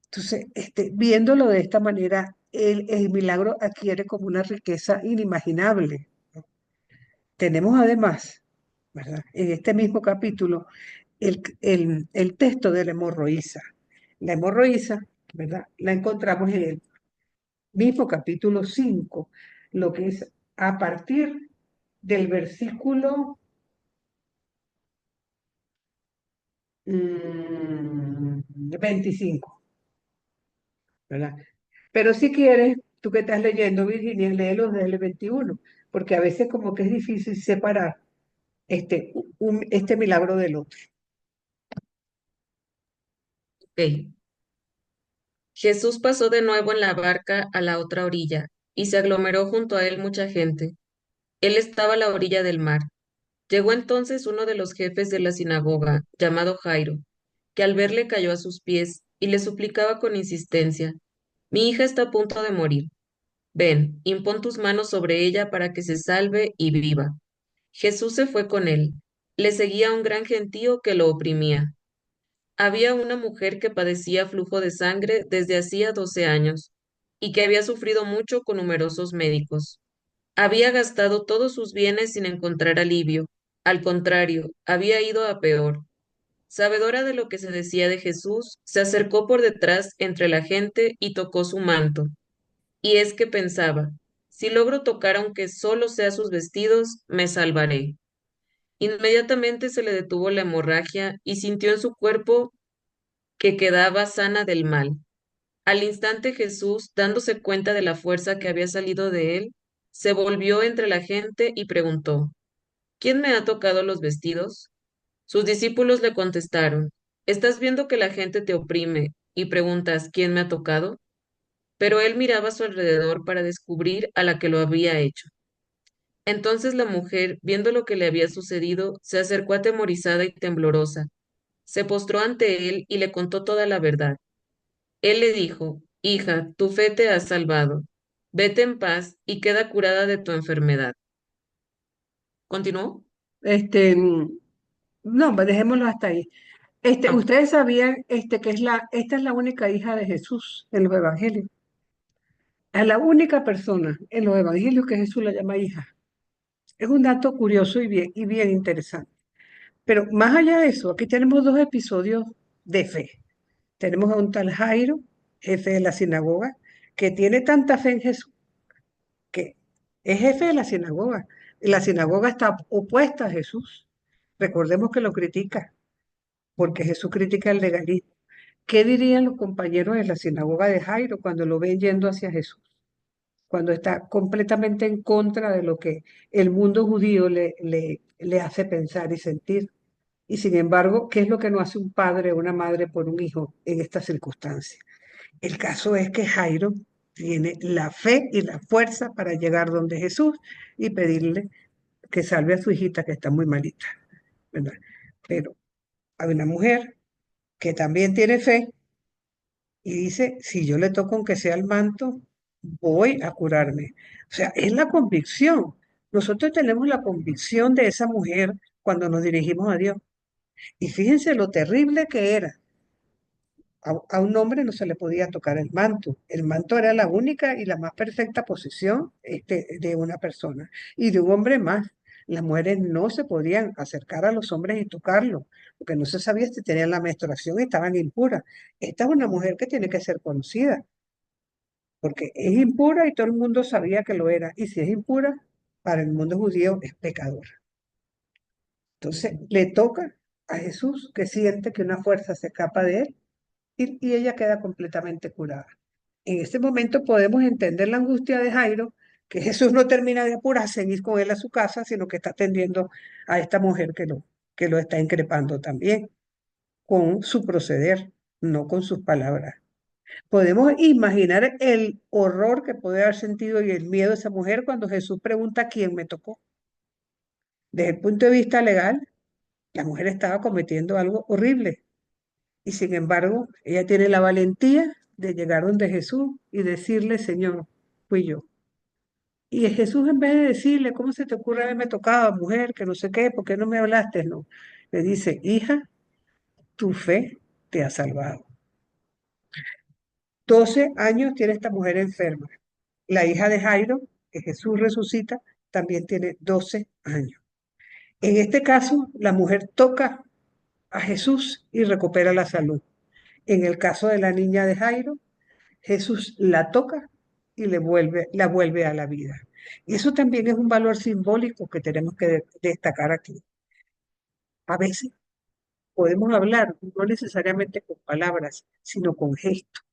Entonces, viéndolo de esta manera, el milagro adquiere como una riqueza inimaginable. Tenemos además, ¿verdad?, en este mismo capítulo, el texto de la hemorroísa. La hemorroísa, ¿verdad?, la encontramos en el mismo capítulo 5, lo que es a partir del versículo 25, ¿verdad? Pero si quieres, tú que estás leyendo, Virginia, léelos desde el 21, porque a veces como que es difícil separar este milagro del otro. Ok. Jesús pasó de nuevo en la barca a la otra orilla, y se aglomeró junto a él mucha gente. Él estaba a la orilla del mar. Llegó entonces uno de los jefes de la sinagoga, llamado Jairo, que al verle cayó a sus pies y le suplicaba con insistencia, mi hija está a punto de morir. Ven, impón tus manos sobre ella para que se salve y viva. Jesús se fue con él. Le seguía un gran gentío que lo oprimía. Había una mujer que padecía flujo de sangre desde hacía 12 años y que había sufrido mucho con numerosos médicos. Había gastado todos sus bienes sin encontrar alivio. Al contrario, había ido a peor. Sabedora de lo que se decía de Jesús, se acercó por detrás entre la gente y tocó su manto. Y es que pensaba, si logro tocar aunque solo sea sus vestidos, me salvaré. Inmediatamente se le detuvo la hemorragia y sintió en su cuerpo que quedaba sana del mal. Al instante Jesús, dándose cuenta de la fuerza que había salido de él, se volvió entre la gente y preguntó, ¿quién me ha tocado los vestidos? Sus discípulos le contestaron, ¿estás viendo que la gente te oprime y preguntas, ¿quién me ha tocado? Pero él miraba a su alrededor para descubrir a la que lo había hecho. Entonces la mujer, viendo lo que le había sucedido, se acercó atemorizada y temblorosa. Se postró ante él y le contó toda la verdad. Él le dijo, hija, tu fe te ha salvado. Vete en paz y queda curada de tu enfermedad. ¿Continuó? Este, no, pues dejémoslo hasta ahí. Ah, Ustedes sabían que esta es la única hija de Jesús en los evangelios. Es la única persona en los evangelios que Jesús la llama hija. Es un dato curioso y bien interesante. Pero más allá de eso, aquí tenemos dos episodios de fe. Tenemos a un tal Jairo, jefe de la sinagoga, que tiene tanta fe en Jesús que es jefe de la sinagoga. Y la sinagoga está opuesta a Jesús. Recordemos que lo critica, porque Jesús critica el legalismo. ¿Qué dirían los compañeros de la sinagoga de Jairo cuando lo ven yendo hacia Jesús? Cuando está completamente en contra de lo que el mundo judío le hace pensar y sentir. Y sin embargo, ¿qué es lo que no hace un padre o una madre por un hijo en estas circunstancias? El caso es que Jairo tiene la fe y la fuerza para llegar donde Jesús y pedirle que salve a su hijita que está muy malita, ¿verdad? Pero hay una mujer que también tiene fe y dice, si yo le toco aunque sea el manto, voy a curarme. O sea, es la convicción. Nosotros tenemos la convicción de esa mujer cuando nos dirigimos a Dios. Y fíjense lo terrible que era. A un hombre no se le podía tocar el manto. El manto era la única y la más perfecta posición de una persona. Y de un hombre más. Las mujeres no se podían acercar a los hombres y tocarlos, porque no se sabía si tenían la menstruación y estaban impuras. Esta es una mujer que tiene que ser conocida, porque es impura y todo el mundo sabía que lo era. Y si es impura, para el mundo judío es pecadora. Entonces le toca a Jesús, que siente que una fuerza se escapa de él y ella queda completamente curada. En este momento podemos entender la angustia de Jairo, que Jesús no termina de apurarse en ir con él a su casa, sino que está atendiendo a esta mujer que lo está increpando también con su proceder, no con sus palabras. Podemos imaginar el horror que puede haber sentido y el miedo de esa mujer cuando Jesús pregunta quién me tocó. Desde el punto de vista legal, la mujer estaba cometiendo algo horrible. Y sin embargo, ella tiene la valentía de llegar donde Jesús y decirle, Señor, fui yo. Y Jesús, en vez de decirle, ¿cómo se te ocurre haberme tocado, mujer, que no sé qué, por qué no me hablaste? No, le dice, hija, tu fe te ha salvado. 12 años tiene esta mujer enferma. La hija de Jairo, que Jesús resucita, también tiene 12 años. En este caso, la mujer toca a Jesús y recupera la salud. En el caso de la niña de Jairo, Jesús la toca y la vuelve a la vida. Y eso también es un valor simbólico que tenemos que destacar aquí. A veces podemos hablar no necesariamente con palabras, sino con gestos.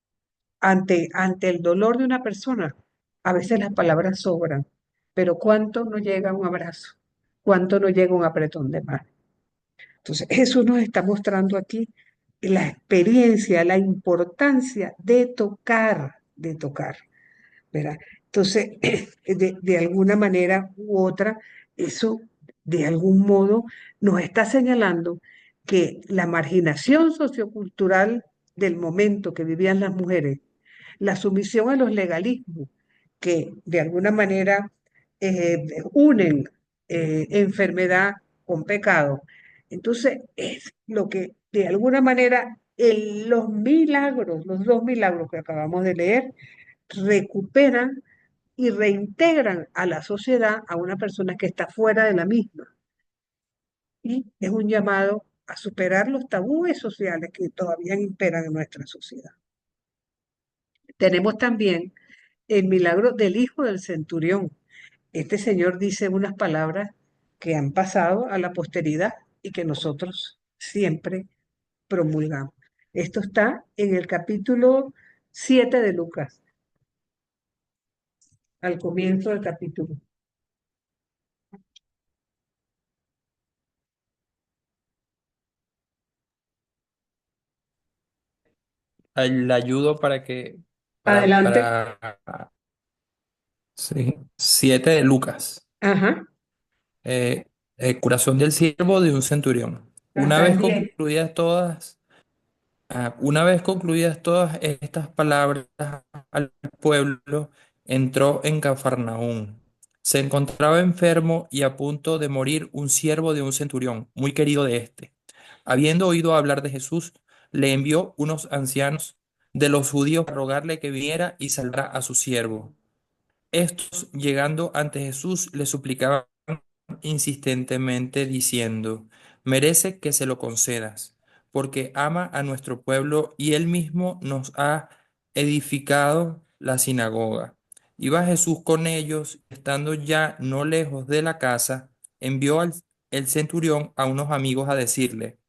Ante el dolor de una persona, a veces las palabras sobran, pero ¿cuánto no llega un abrazo? ¿Cuánto no llega un apretón de mano? Entonces, Jesús nos está mostrando aquí la experiencia, la importancia de tocar. ¿Verdad? Entonces, de alguna manera u otra, eso de algún modo nos está señalando que la marginación sociocultural del momento que vivían las mujeres, la sumisión a los legalismos que de alguna manera unen enfermedad con pecado. Entonces, es lo que de alguna manera los milagros, los dos milagros que acabamos de leer, recuperan y reintegran a la sociedad a una persona que está fuera de la misma. Y es un llamado a superar los tabúes sociales que todavía imperan en nuestra sociedad. Tenemos también el milagro del hijo del centurión. Este señor dice unas palabras que han pasado a la posteridad y que nosotros siempre promulgamos. Esto está en el capítulo 7 de Lucas, al comienzo del capítulo. La ayudo para que, Adelante. para, sí, 7 de Lucas. Ajá, Eh, Curación del siervo de un centurión. hasta el 10. Una vez concluidas todas estas palabras al pueblo, entró en Cafarnaúm. Se encontraba enfermo y a punto de morir un siervo de un centurión, muy querido de éste. Habiendo oído hablar de Jesús, le envió unos ancianos de los judíos para rogarle que viniera y salvara a su siervo. Estos, llegando ante Jesús, le suplicaban insistentemente diciendo, merece que se lo concedas, porque ama a nuestro pueblo y él mismo nos ha edificado la sinagoga. Iba Jesús con ellos, estando ya no lejos de la casa, envió al el centurión a unos amigos a decirle,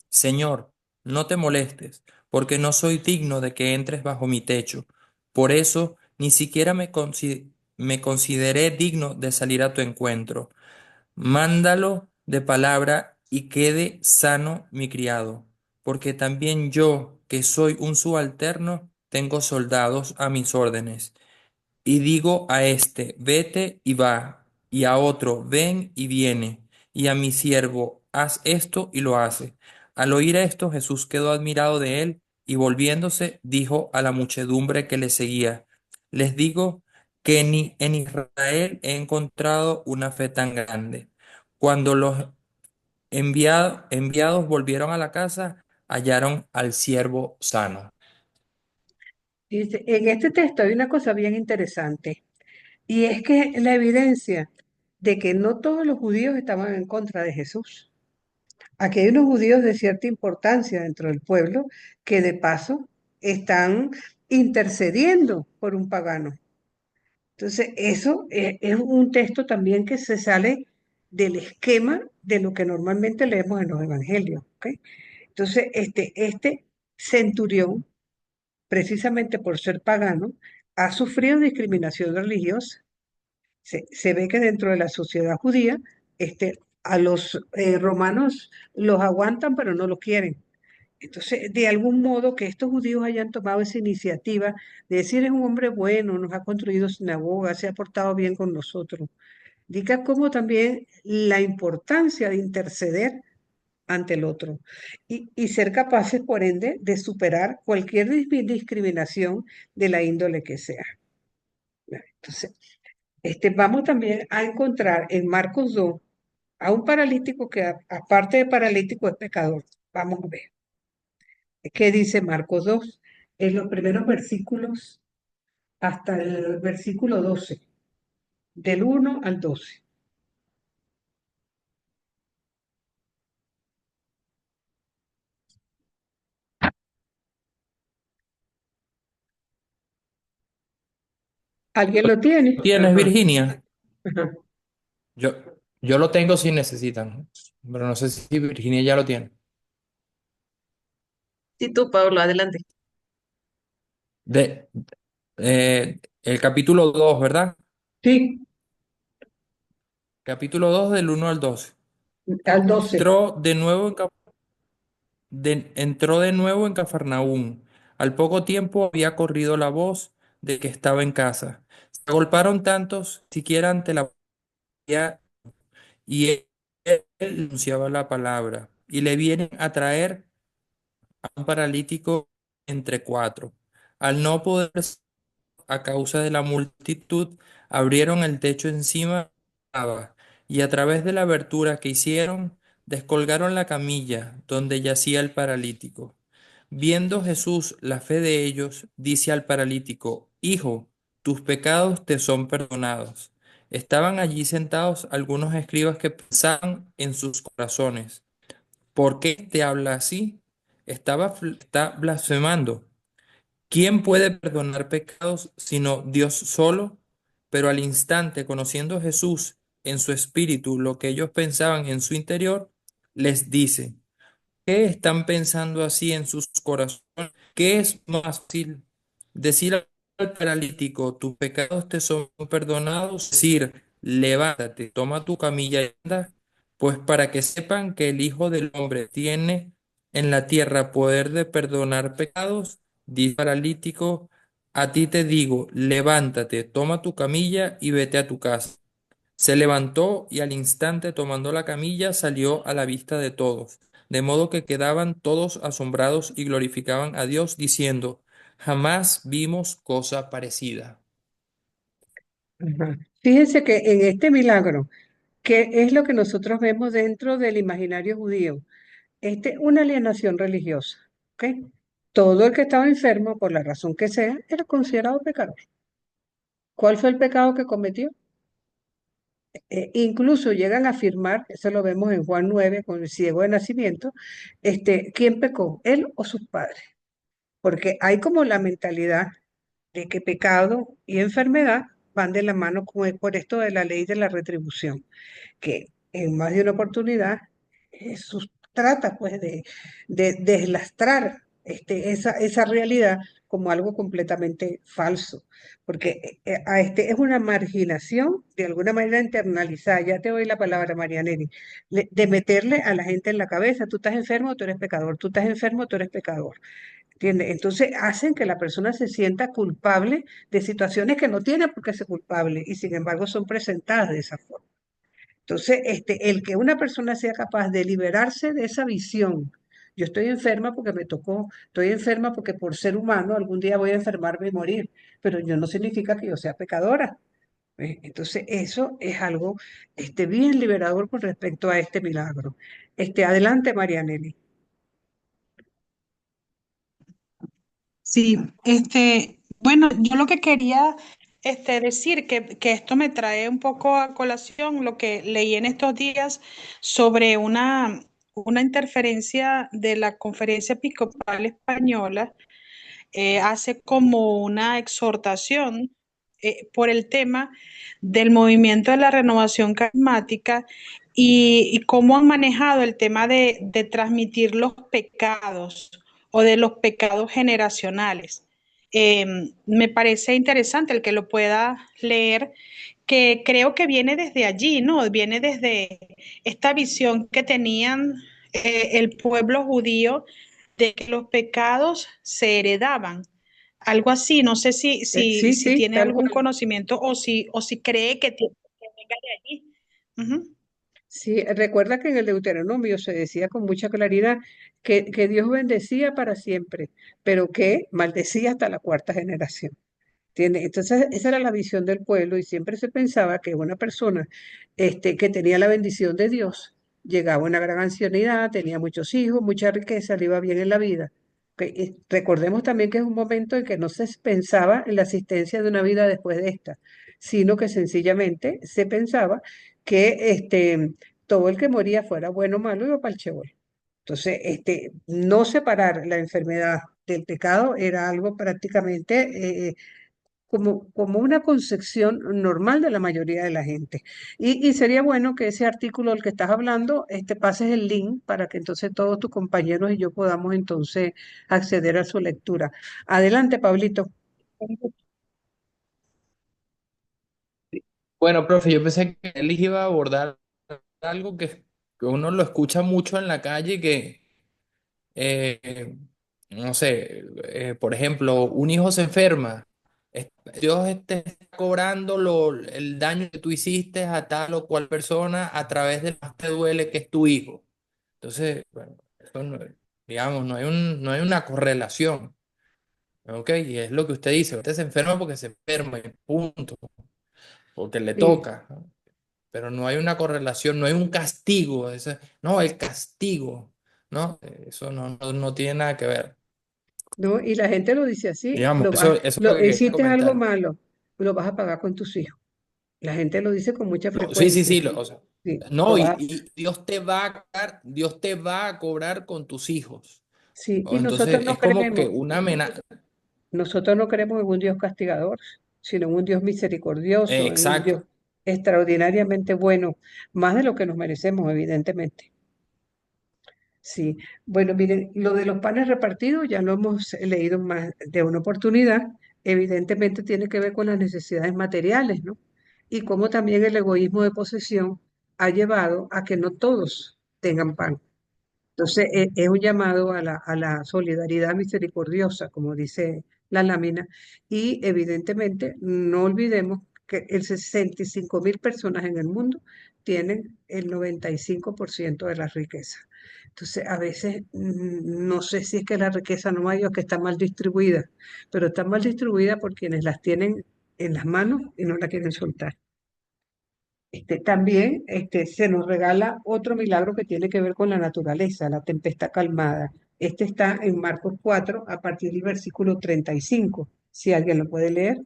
Señor, no te molestes, porque no soy digno de que entres bajo mi techo. Por eso ni siquiera me consideré digno de salir a tu encuentro. Mándalo de palabra y quede sano mi criado, porque también yo, que soy un subalterno, tengo soldados a mis órdenes. Y digo a este, vete y va, y a otro, ven y viene, y a mi siervo, haz esto y lo hace. Al oír esto, Jesús quedó admirado de él, y volviéndose, dijo a la muchedumbre que le seguía, les digo que ni en Israel he encontrado una fe tan grande. Cuando los enviados volvieron a la casa, hallaron al siervo sano. Dice, en este texto hay una cosa bien interesante, y es que la evidencia de que no todos los judíos estaban en contra de Jesús. Aquí hay unos judíos de cierta importancia dentro del pueblo que de paso están intercediendo por un pagano. Entonces, eso es un texto también que se sale del esquema de lo que normalmente leemos en los evangelios. ¿Ok? Entonces, este centurión, precisamente por ser pagano, ha sufrido discriminación religiosa. Se ve que dentro de la sociedad judía, a los romanos los aguantan, pero no los quieren. Entonces, de algún modo que estos judíos hayan tomado esa iniciativa de decir es un hombre bueno, nos ha construido sinagoga, se ha portado bien con nosotros, diga como también la importancia de interceder ante el otro y ser capaces, por ende, de superar cualquier discriminación de la índole que sea. Entonces, vamos también a encontrar en Marcos 2 a un paralítico que aparte de paralítico es pecador. Vamos a ver. ¿Qué dice Marcos 2? En los primeros versículos hasta el versículo 12, del 1 al 12. ¿Alguien lo tiene? ¿Tienes, Ajá, Virginia? ajá. Yo, yo lo tengo si necesitan, pero no sé si Virginia ya lo tiene. Y tú, Pablo, adelante. De, el capítulo 2, ¿verdad? Sí, Capítulo 2 del 1 al 12. al 12. Entró de nuevo entró de nuevo en Cafarnaúm. Al poco tiempo había corrido la voz de que estaba en casa. Se agolparon tantos, siquiera ante la policía, y él anunciaba la palabra. Y le vienen a traer a un paralítico entre cuatro. Al no poder a causa de la multitud, abrieron el techo encima y a través de la abertura que hicieron, descolgaron la camilla donde yacía el paralítico. Viendo Jesús la fe de ellos, dice al paralítico: Hijo, tus pecados te son perdonados. Estaban allí sentados algunos escribas que pensaban en sus corazones: ¿por qué te habla así? Está blasfemando. ¿Quién puede perdonar pecados sino Dios solo? Pero al instante, conociendo Jesús en su espíritu lo que ellos pensaban en su interior, les dice: ¿qué están pensando así en sus corazones? ¿Qué es más fácil? Decir al paralítico: tus pecados te son perdonados. Decir: levántate, toma tu camilla y anda. Pues para que sepan que el Hijo del Hombre tiene en la tierra poder de perdonar pecados, dice al paralítico: a ti te digo, levántate, toma tu camilla y vete a tu casa. Se levantó y al instante, tomando la camilla, salió a la vista de todos, de modo que quedaban todos asombrados y glorificaban a Dios, diciendo: jamás vimos cosa parecida. Ajá. Fíjense que en este milagro, ¿qué es lo que nosotros vemos dentro del imaginario judío? Una alienación religiosa, ¿ok? Todo el que estaba enfermo, por la razón que sea, era considerado pecador. ¿Cuál fue el pecado que cometió? Incluso llegan a afirmar, eso lo vemos en Juan 9 con el ciego de nacimiento, ¿quién pecó? ¿Él o sus padres? Porque hay como la mentalidad de que pecado y enfermedad van de la mano por esto de la ley de la retribución, que en más de una oportunidad Jesús trata pues de deslastrar esa realidad como algo completamente falso, porque es una marginación de alguna manera internalizada, ya te doy la palabra, Marianeri, de meterle a la gente en la cabeza: tú estás enfermo, tú eres pecador; tú estás enfermo, tú eres pecador. ¿Entiendes? Entonces hacen que la persona se sienta culpable de situaciones que no tiene por qué ser culpable y sin embargo son presentadas de esa forma. Entonces, el que una persona sea capaz de liberarse de esa visión: yo estoy enferma porque me tocó, estoy enferma porque por ser humano algún día voy a enfermarme y morir, pero yo no significa que yo sea pecadora. ¿Ves? Entonces, eso es algo bien liberador con respecto a este milagro. Adelante, Marianela. Sí, bueno, yo lo que quería decir que esto me trae un poco a colación lo que leí en estos días sobre una interferencia de la Conferencia Episcopal Española. Hace como una exhortación por el tema del movimiento de la renovación carismática y cómo han manejado el tema de transmitir los pecados o de los pecados generacionales. Eh, Me parece interesante el que lo pueda leer, que creo que viene desde allí, ¿no? Viene desde esta visión que tenían el pueblo judío de que los pecados se heredaban. Algo así, no sé Sí, si sí, tiene tal algún cual. conocimiento o si cree que venga de allí. Ujú. Sí, recuerda que en el Deuteronomio se decía con mucha claridad que Dios bendecía para siempre, pero que maldecía hasta la cuarta generación. ¿Entiendes? Entonces, esa era la visión del pueblo y siempre se pensaba que una persona que tenía la bendición de Dios llegaba a una gran ancianidad, tenía muchos hijos, mucha riqueza, le iba bien en la vida. Ok, y recordemos también que es un momento en que no se pensaba en la existencia de una vida después de esta, sino que sencillamente se pensaba que todo el que moría, fuera bueno o malo, iba para el Sheol. Entonces, no separar la enfermedad del pecado era algo prácticamente como una concepción normal de la mayoría de la gente. Y sería bueno que ese artículo del que estás hablando, pases el link para que entonces todos tus compañeros y yo podamos entonces acceder a su lectura. Adelante, Pablito. Bueno, profe, yo pensé que él iba a abordar algo que uno lo escucha mucho en la calle, que, eh, no sé, por ejemplo, un hijo se enferma, es- Dios te está cobrando el daño que tú hiciste a tal o cual persona a través de lo que más te duele, que es tu hijo. Entonces, bueno, digamos, no hay una correlación. ¿ok? Y es lo que usted dice, usted se enferma porque se enferma, y punto, porque le Sí, toca, ¿no? Pero no hay una correlación, no hay un castigo, no, el castigo, ¿no? Eso no tiene nada que ver. ¿no? Y la gente lo dice así, Digamos, eso es lo que quería hiciste algo comentar. malo, lo vas a pagar con tus hijos. La gente lo dice con mucha No, sí, sí, frecuencia. sí, o sea, Sí, lo no, vas a- y Dios te va a cobrar con tus hijos. sí, ¿No? y nosotros Entonces no es como que creemos, una amenaza. nosotros no creemos en un Dios castigador, sino en un Dios misericordioso, en un Exacto. Dios extraordinariamente bueno, más de lo que nos merecemos, evidentemente. Sí, bueno, miren, lo de los panes repartidos ya lo hemos leído más de una oportunidad. Evidentemente tiene que ver con las necesidades materiales, ¿no? Y cómo también el egoísmo de posesión ha llevado a que no todos tengan pan. Entonces, es un llamado a la solidaridad misericordiosa, como dice la lámina, y evidentemente no olvidemos que el 65.000 personas en el mundo tienen el 95% de la riqueza. Entonces, a veces no sé si es que la riqueza no hay o que está mal distribuida, pero está mal distribuida por quienes las tienen en las manos y no la quieren soltar. También se nos regala otro milagro que tiene que ver con la naturaleza, la tempestad calmada. Este está en Marcos 4 a partir del versículo 35. Si alguien lo puede leer.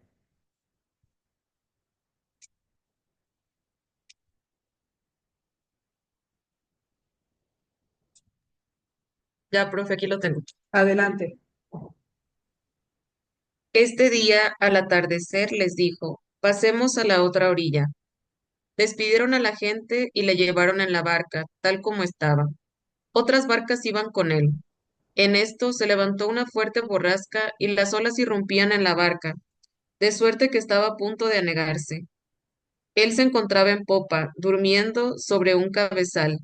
Ya, profe, aquí lo tengo. Adelante. Este día, al atardecer, les dijo, pasemos a la otra orilla. Despidieron a la gente y le llevaron en la barca, tal como estaba. Otras barcas iban con él. En esto se levantó una fuerte borrasca y las olas irrumpían en la barca, de suerte que estaba a punto de anegarse. Él se encontraba en popa, durmiendo sobre un cabezal.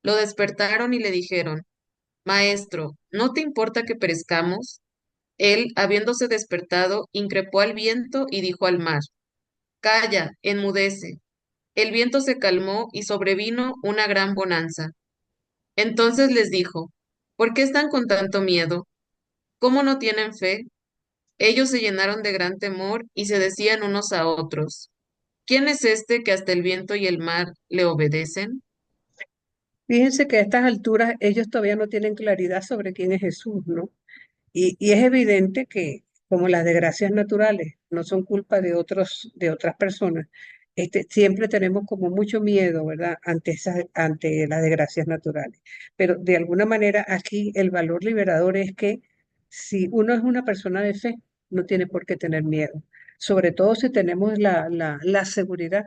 Lo despertaron y le dijeron, Maestro, ¿no te importa que perezcamos? Él, habiéndose despertado, increpó al viento y dijo al mar, Calla, enmudece. El viento se calmó y sobrevino una gran bonanza. Entonces les dijo, ¿por qué están con tanto miedo? ¿Cómo no tienen fe? Ellos se llenaron de gran temor y se decían unos a otros, ¿quién es este que hasta el viento y el mar le obedecen? Fíjense que a estas alturas ellos todavía no tienen claridad sobre quién es Jesús, ¿no? Y es evidente que como las desgracias naturales no son culpa de de otras personas, siempre tenemos como mucho miedo, ¿verdad? Ante las desgracias naturales. Pero de alguna manera aquí el valor liberador es que si uno es una persona de fe, no tiene por qué tener miedo. Sobre todo si tenemos la seguridad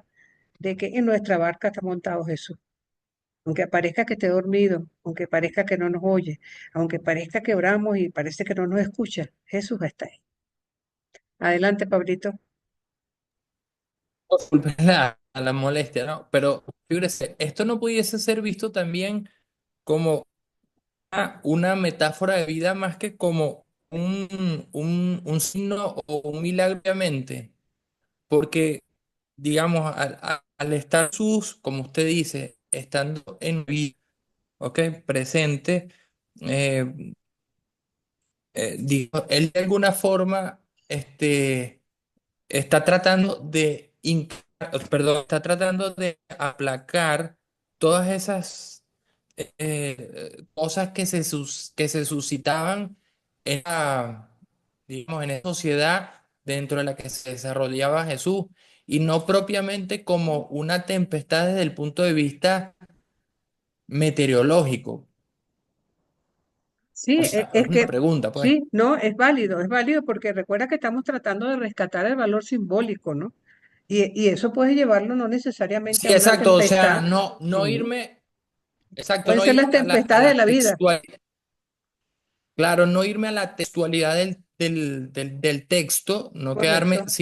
de que en nuestra barca está montado Jesús. Aunque parezca que esté dormido, aunque parezca que no nos oye, aunque parezca que oramos y parece que no nos escucha, Jesús está ahí. Adelante, Pablito. Disculpe a la molestia, ¿no? Pero fíjese, esto no pudiese ser visto también como una metáfora de vida más que como un signo o un milagro, obviamente. Porque, digamos, al estar sus, como usted dice, estando en vida, ¿ok? Presente, eh, digo, él de alguna forma, está tratando perdón, está tratando de aplacar todas esas cosas que se suscitaban en digamos, en esa sociedad dentro de la que se desarrollaba Jesús, y no propiamente como una tempestad desde el punto de vista meteorológico. Sí, O sea, es es una que pregunta, pues. sí, no, es válido porque recuerda que estamos tratando de rescatar el valor simbólico, ¿no? Y eso puede llevarlo no necesariamente Sí, a una exacto, o sea, tempestad. no Ujú. irme, exacto, Pueden no ser las irme a tempestades de la la vida. textualidad. Claro, no irme a la textualidad del texto, no quedarme, Correcto,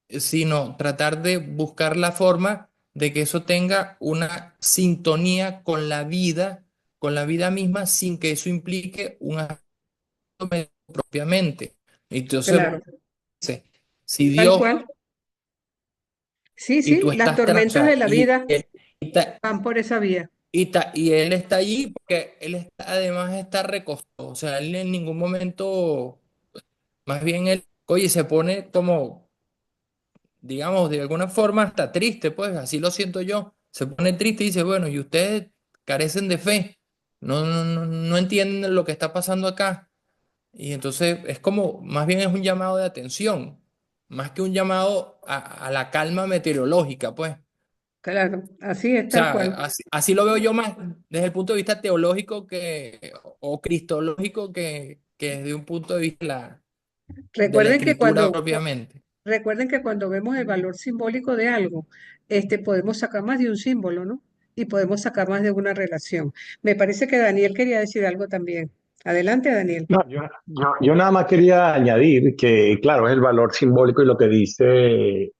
sino tratar de buscar la forma de que eso tenga una sintonía con la vida misma, sin que eso implique un acto propiamente. Entonces, claro, si tal Dios cual. Sí, y sí, tú las estás, o tormentas de sea, la vida y van por esa vía. y él está allí porque él está, además está recostado, o sea, él en ningún momento Más bien él, oye, se pone como, digamos, de alguna forma hasta triste, pues así lo siento yo. Se pone triste y dice, bueno, y ustedes carecen de fe, no entienden lo que está pasando acá. Y entonces es como, más bien es un llamado de atención, más que un llamado a la calma meteorológica, pues. Claro, así es O tal sea, cual. así lo veo yo más desde el punto de vista teológico o cristológico que desde un punto de vista de la Recuerden que escritura propiamente. recuerden que cuando vemos el valor simbólico de algo, podemos sacar más de un símbolo, ¿no? Y podemos sacar más de una relación. Me parece que Daniel quería decir algo también. Adelante, Daniel. No, yo nada más quería añadir que, claro, es el valor simbólico y lo que dice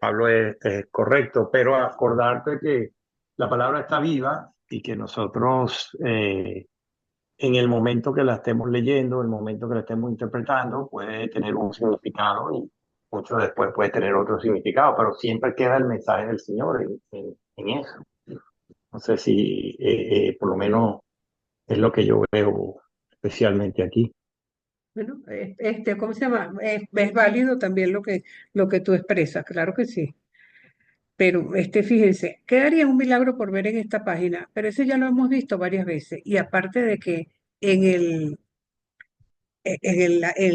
Pablo es correcto, pero acordarte que la palabra está viva y que nosotros en el momento que la estemos leyendo, el momento que la estemos interpretando, puede tener un significado y mucho después puede tener otro significado, pero siempre queda el mensaje del Señor en eso. No sé si por lo menos es lo que yo veo especialmente aquí. Bueno, ¿cómo se llama? Es válido también lo que tú expresas, claro que sí. Pero fíjense, quedaría un milagro por ver en esta página, pero eso ya lo hemos visto varias veces. Y aparte de que en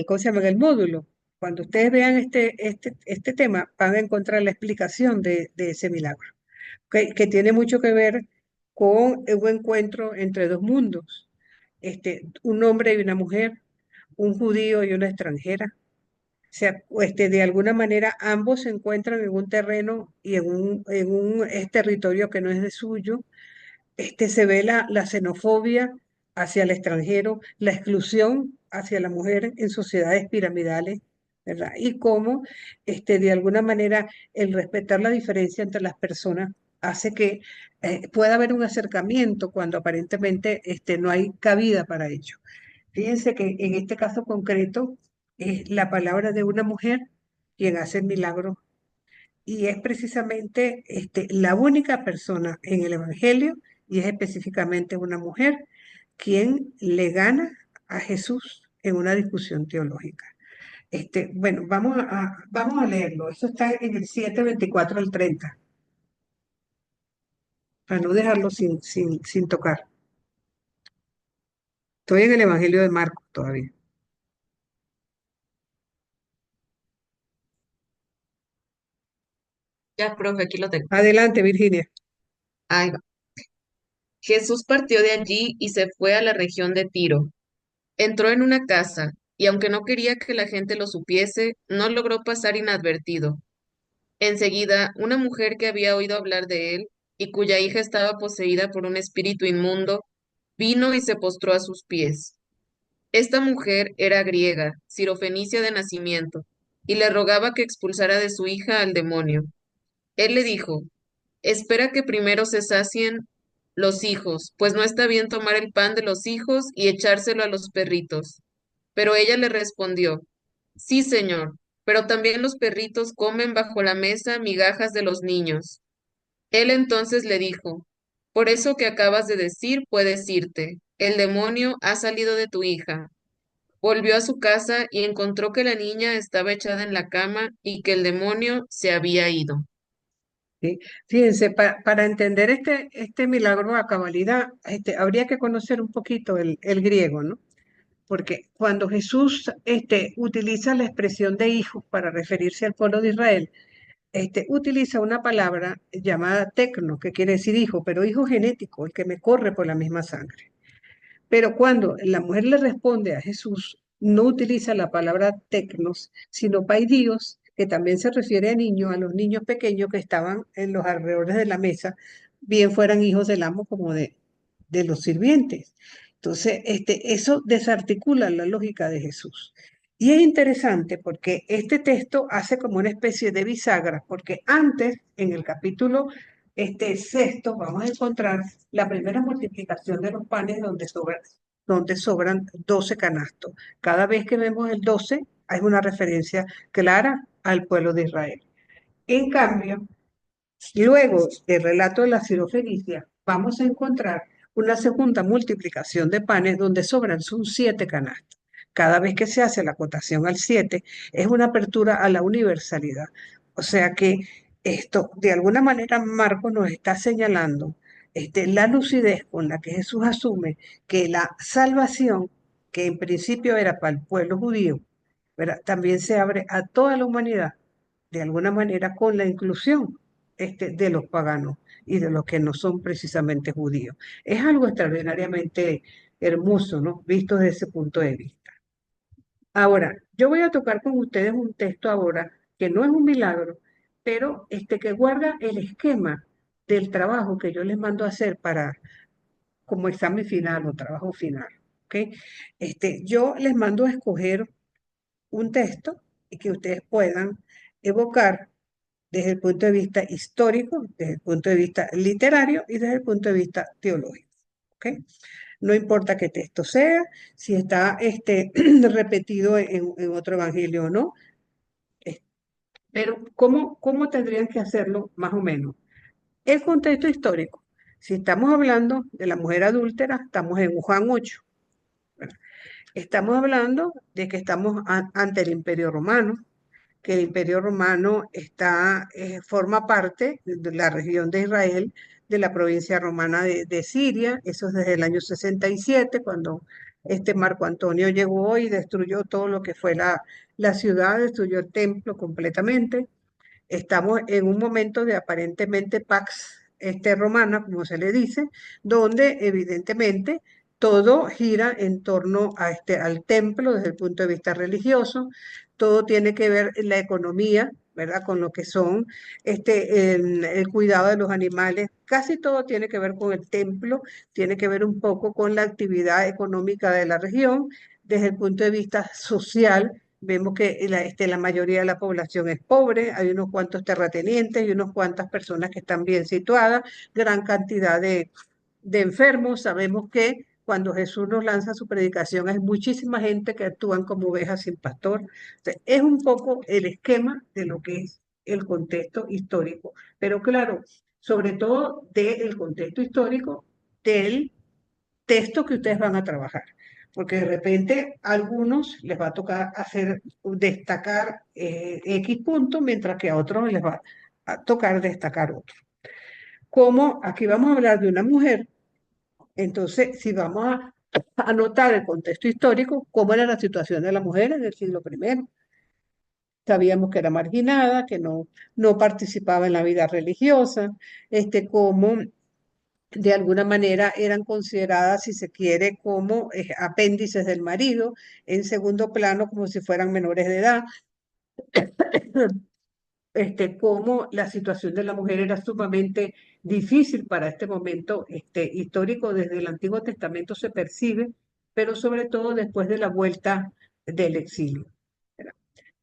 ¿cómo se llama? En el módulo, cuando ustedes vean este tema, van a encontrar la explicación de ese milagro, que tiene mucho que ver con un encuentro entre dos mundos, un hombre y una mujer, un judío y una extranjera. O sea, de alguna manera ambos se encuentran en un terreno y en un territorio que no es de suyo. Se ve la xenofobia hacia el extranjero, la exclusión hacia la mujer en sociedades piramidales, ¿verdad? Y cómo, de alguna manera, el respetar la diferencia entre las personas hace que pueda haber un acercamiento cuando aparentemente no hay cabida para ello. Fíjense que en este caso concreto es la palabra de una mujer quien hace el milagro y es precisamente la única persona en el Evangelio, y es específicamente una mujer, quien le gana a Jesús en una discusión teológica. Bueno, vamos a leerlo. Eso está en el 7:24 al 30, para no dejarlo sin tocar. Estoy en el Evangelio de Marcos todavía. Ya, profe, aquí lo tengo. Adelante, Virginia. Ahí va. Jesús partió de allí y se fue a la región de Tiro. Entró en una casa, y aunque no quería que la gente lo supiese, no logró pasar inadvertido. Enseguida, una mujer que había oído hablar de él, y cuya hija estaba poseída por un espíritu inmundo, vino y se postró a sus pies. Esta mujer era griega, sirofenicia de nacimiento, y le rogaba que expulsara de su hija al demonio. Él le dijo, espera que primero se sacien los hijos, pues no está bien tomar el pan de los hijos y echárselo a los perritos. Pero ella le respondió, sí, señor, pero también los perritos comen bajo la mesa migajas de los niños. Él entonces le dijo, por eso que acabas de decir puedes irte, el demonio ha salido de tu hija. Volvió a su casa y encontró que la niña estaba echada en la cama y que el demonio se había ido. ¿Sí? Fíjense, para entender este milagro a cabalidad, habría que conocer un poquito el griego, ¿no? Porque cuando Jesús utiliza la expresión de hijos para referirse al pueblo de Israel, utiliza una palabra llamada tecno, que quiere decir hijo, pero hijo genético, el que me corre por la misma sangre. Pero cuando la mujer le responde a Jesús, no utiliza la palabra tecnos, sino paidios, que también se refiere a niños, a los niños pequeños que estaban en los alrededores de la mesa, bien fueran hijos del amo como de los sirvientes. Entonces, eso desarticula la lógica de Jesús. Y es interesante porque este texto hace como una especie de bisagra, porque antes, en el capítulo sexto, vamos a encontrar la primera multiplicación de los panes donde sobran 12 canastos. Cada vez que vemos el 12, hay una referencia clara al pueblo de Israel. En cambio, luego del relato de la sirofenicia, vamos a encontrar una segunda multiplicación de panes donde sobran son 7 canastos. cada vez que se hace la acotación al 7, es una apertura a la universalidad. O sea que esto, de alguna manera, Marcos nos está señalando la lucidez con la que Jesús asume que la salvación, que en principio era para el pueblo judío, ¿verdad? También se abre a toda la humanidad, de alguna manera con la inclusión de los paganos y de los que no son precisamente judíos. Es algo extraordinariamente hermoso, ¿no? Visto desde ese punto de vista. Ahora, yo voy a tocar con ustedes un texto ahora que no es un milagro, pero que guarda el esquema del trabajo que yo les mando a hacer para como examen final o trabajo final. ¿Ok? Yo les mando a escoger un texto y que ustedes puedan evocar desde el punto de vista histórico, desde el punto de vista literario y desde el punto de vista teológico. ¿Ok? No importa qué texto sea, si está repetido en otro evangelio o no, pero ¿cómo tendrían que hacerlo más o menos? El contexto histórico. Si estamos hablando de la mujer adúltera, estamos en Juan 8. Estamos hablando de que estamos ante el Imperio Romano, que el Imperio Romano forma parte de la región de Israel, de la provincia romana de Siria, eso es desde el año 67, cuando Marco Antonio llegó y destruyó todo lo que fue la ciudad, destruyó el templo completamente. Estamos en un momento de aparentemente pax romana, como se le dice, donde evidentemente todo gira en torno al templo desde el punto de vista religioso, todo tiene que ver en la economía, ¿verdad? Con lo que son el cuidado de los animales, casi todo tiene que ver con el templo, tiene que ver un poco con la actividad económica de la región, desde el punto de vista social. Vemos que la mayoría de la población es pobre, hay unos cuantos terratenientes y unas cuantas personas que están bien situadas, gran cantidad de enfermos. Sabemos que cuando Jesús nos lanza su predicación hay muchísima gente que actúan como ovejas sin pastor. Entonces, es un poco el esquema de lo que es el contexto histórico, pero claro, sobre todo del contexto histórico del texto que ustedes van a trabajar, porque de repente a algunos les va a tocar destacar X punto, mientras que a otros les va a tocar destacar otro. Como aquí vamos a hablar de una mujer, entonces si vamos a anotar el contexto histórico, cómo era la situación de la mujer en el siglo I. Sabíamos que era marginada, que no participaba en la vida religiosa, cómo de alguna manera eran consideradas, si se quiere, como apéndices del marido, en segundo plano como si fueran menores de edad, cómo la situación de la mujer era sumamente difícil para este momento histórico, desde el Antiguo Testamento se percibe, pero sobre todo después de la vuelta del exilio.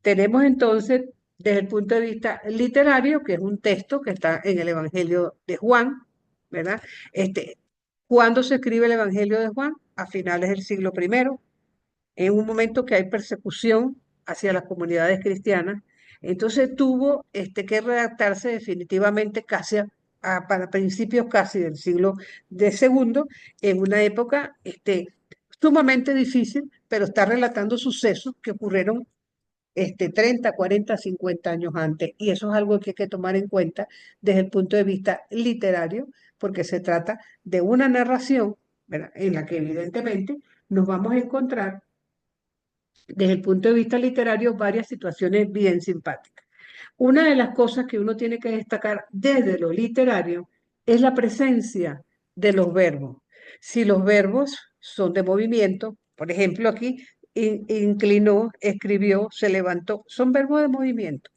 Tenemos entonces, desde el punto de vista literario, que es un texto que está en el Evangelio de Juan, ¿verdad? ¿Cuándo se escribe el Evangelio de Juan? A finales del siglo I, en un momento que hay persecución hacia las comunidades cristianas. Entonces tuvo que redactarse definitivamente para principios casi del siglo segundo, en una época sumamente difícil, pero está relatando sucesos que ocurrieron 30, 40, 50 años antes. Y eso es algo que hay que tomar en cuenta desde el punto de vista literario, porque se trata de una narración, ¿verdad?, en la que evidentemente nos vamos a encontrar desde el punto de vista literario varias situaciones bien simpáticas. Una de las cosas que uno tiene que destacar desde lo literario es la presencia de los verbos. Si los verbos son de movimiento, por ejemplo, aquí inclinó, escribió, se levantó, son verbos de movimiento,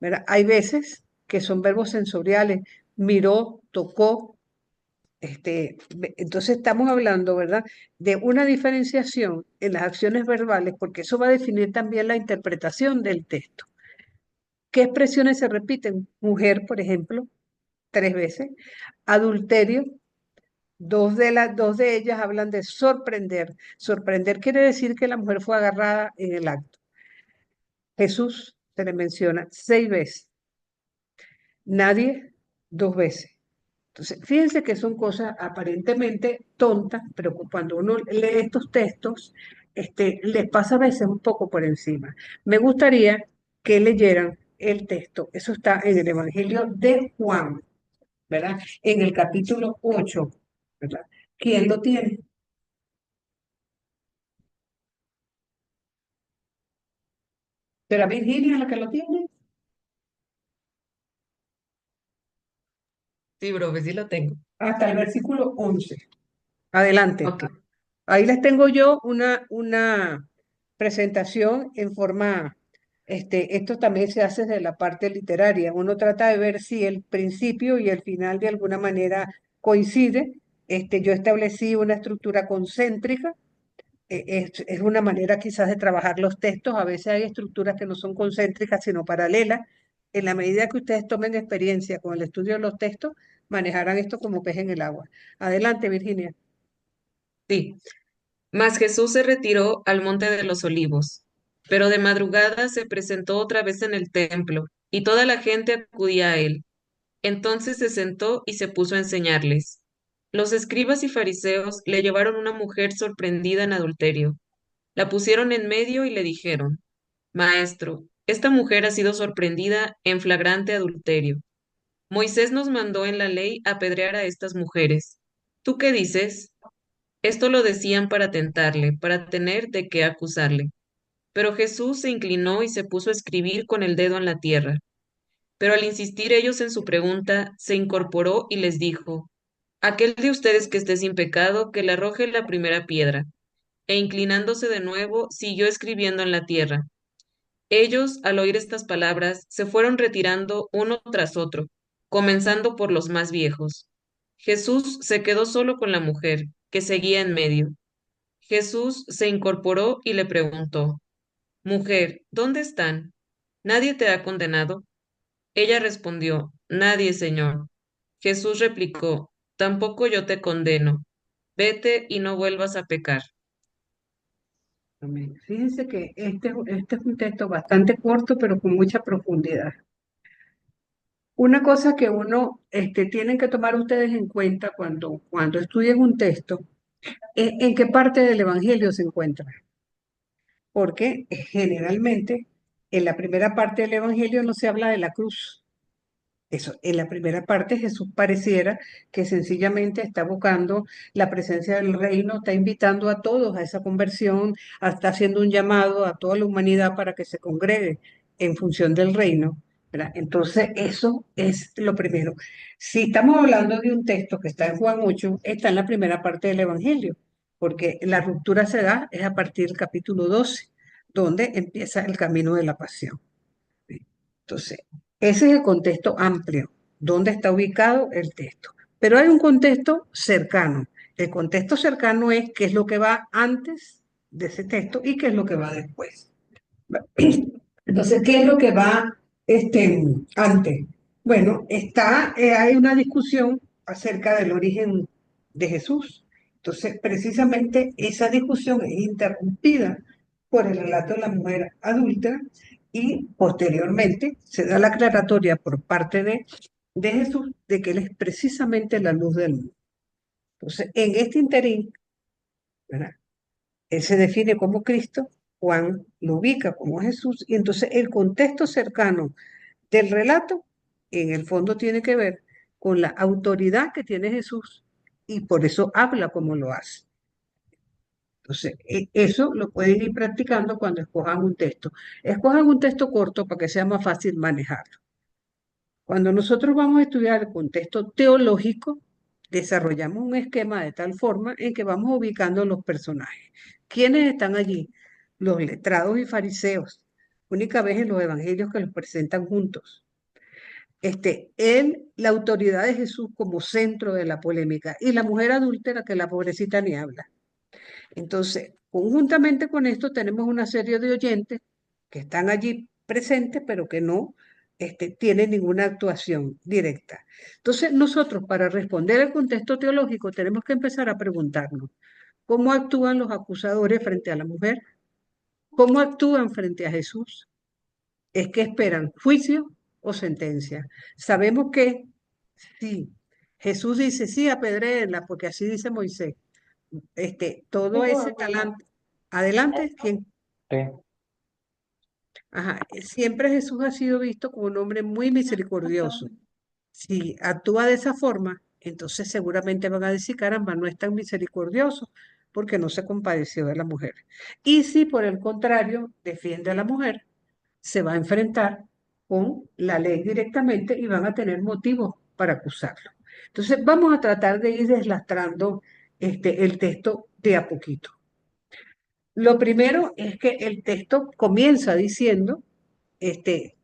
¿verdad? Hay veces que son verbos sensoriales, miró, tocó. Entonces estamos hablando, ¿verdad?, de una diferenciación en las acciones verbales, porque eso va a definir también la interpretación del texto. ¿Qué expresiones se repiten? Mujer, por ejemplo, 3 veces. Adulterio, dos de ellas hablan de sorprender. Sorprender quiere decir que la mujer fue agarrada en el acto. Jesús se le menciona 6 veces. Nadie, 2 veces. Entonces, fíjense que son cosas aparentemente tontas, pero cuando uno lee estos textos, les pasa a veces un poco por encima. Me gustaría que leyeran el texto. Eso está en el Evangelio de Juan, ¿verdad? En el capítulo 8, ¿verdad? ¿Quién lo tiene? ¿Será Virginia la que lo tiene? Sí, profe, sí lo tengo. Hasta el versículo 11. Adelante. Ok. Ahí les tengo yo una presentación en forma, esto también se hace de la parte literaria. Uno trata de ver si el principio y el final de alguna manera coincide. Yo establecí una estructura concéntrica. Es una manera quizás de trabajar los textos. A veces hay estructuras que no son concéntricas, sino paralelas. En la medida que ustedes tomen experiencia con el estudio de los textos, manejarán esto como pez en el agua. Adelante, Virginia. Sí. Mas Jesús se retiró al monte de los olivos. Pero de madrugada se presentó otra vez en el templo, y toda la gente acudía a él. Entonces se sentó y se puso a enseñarles. Los escribas y fariseos le llevaron una mujer sorprendida en adulterio. La pusieron en medio y le dijeron, Maestro, esta mujer ha sido sorprendida en flagrante adulterio. Moisés nos mandó en la ley apedrear a estas mujeres. ¿Tú qué dices? Esto lo decían para tentarle, para tener de qué acusarle. Pero Jesús se inclinó y se puso a escribir con el dedo en la tierra. Pero al insistir ellos en su pregunta, se incorporó y les dijo, Aquel de ustedes que esté sin pecado, que le arroje la primera piedra. E inclinándose de nuevo, siguió escribiendo en la tierra. Ellos, al oír estas palabras, se fueron retirando uno tras otro, comenzando por los más viejos. Jesús se quedó solo con la mujer, que seguía en medio. Jesús se incorporó y le preguntó, Mujer, ¿dónde están? ¿Nadie te ha condenado? Ella respondió, Nadie, Señor. Jesús replicó, Tampoco yo te condeno. Vete y no vuelvas a pecar. Amén. Fíjense que este es un texto bastante corto, pero con mucha profundidad. Una cosa que tienen que tomar ustedes en cuenta cuando estudien un texto es en qué parte del Evangelio se encuentra. Porque generalmente en la primera parte del Evangelio no se habla de la cruz. Eso, en la primera parte Jesús pareciera que sencillamente está buscando la presencia del reino, está invitando a todos a esa conversión, está haciendo un llamado a toda la humanidad para que se congregue en función del reino, ¿verdad? Entonces, eso es lo primero. Si estamos hablando de un texto que está en Juan 8, está en la primera parte del Evangelio, porque la ruptura se da es a partir del capítulo 12, donde empieza el camino de la pasión. Entonces, ese es el contexto amplio, donde está ubicado el texto. Pero hay un contexto cercano. El contexto cercano es qué es lo que va antes de ese texto y qué es lo que va después. Entonces, ¿qué es lo que va antes? Bueno, hay una discusión acerca del origen de Jesús. Entonces, precisamente esa discusión es interrumpida por el relato de la mujer adúltera y posteriormente se da la aclaratoria por parte de Jesús de que Él es precisamente la luz del mundo. Entonces, en este interín, ¿verdad? Él se define como Cristo, Juan lo ubica como Jesús, y entonces el contexto cercano del relato, en el fondo tiene que ver con la autoridad que tiene Jesús, y por eso habla como lo hace. Entonces, eso lo pueden ir practicando cuando escojan un texto. Escojan un texto corto para que sea más fácil manejarlo. Cuando nosotros vamos a estudiar el contexto teológico, desarrollamos un esquema de tal forma en que vamos ubicando los personajes. ¿Quiénes están allí? Los letrados y fariseos. Única vez en los evangelios que los presentan juntos. La autoridad de Jesús como centro de la polémica y la mujer adúltera que la pobrecita ni habla. Entonces, conjuntamente con esto tenemos una serie de oyentes que están allí presentes, pero que no tienen ninguna actuación directa. Entonces, nosotros para responder al contexto teológico tenemos que empezar a preguntarnos, ¿cómo actúan los acusadores frente a la mujer? ¿Cómo actúan frente a Jesús? ¿Es que esperan juicio o sentencia? Sabemos que sí, Jesús dice, sí, apedréenla, porque así dice Moisés. Todo ese talante. Adelante, ¿quién? Sí. Ajá, siempre Jesús ha sido visto como un hombre muy misericordioso. Si actúa de esa forma, entonces seguramente van a decir, caramba, no es tan misericordioso porque no se compadeció de la mujer. Y si por el contrario defiende a la mujer, se va a enfrentar con la ley directamente y van a tener motivos para acusarlo. Entonces vamos a tratar de ir deslastrando el texto de a poquito. Lo primero es que el texto comienza diciendo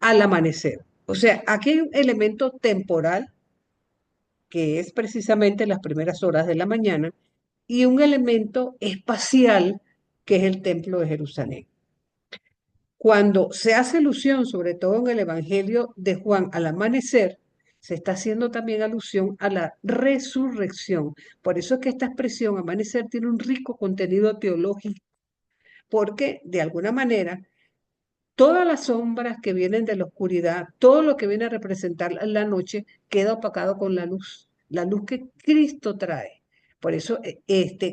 al amanecer. O sea, aquí hay un elemento temporal que es precisamente las primeras horas de la mañana, y un elemento espacial, que es el templo de Jerusalén. Cuando se hace alusión, sobre todo en el Evangelio de Juan, al amanecer, se está haciendo también alusión a la resurrección. Por eso es que esta expresión amanecer tiene un rico contenido teológico, porque de alguna manera todas las sombras que vienen de la oscuridad, todo lo que viene a representar la noche, queda opacado con la luz que Cristo trae. Por eso,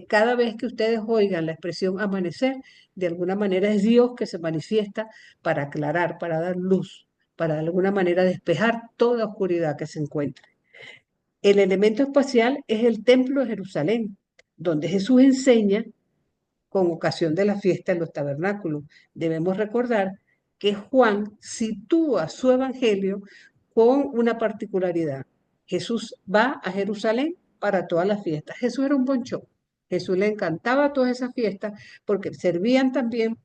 cada vez que ustedes oigan la expresión amanecer, de alguna manera es Dios que se manifiesta para aclarar, para dar luz, para de alguna manera despejar toda oscuridad que se encuentre. El elemento espacial es el templo de Jerusalén, donde Jesús enseña con ocasión de la fiesta en los tabernáculos. Debemos recordar que Juan sitúa su evangelio con una particularidad. Jesús va a Jerusalén para todas las fiestas. Jesús era un bonchón. Jesús le encantaba todas esas fiestas porque servían también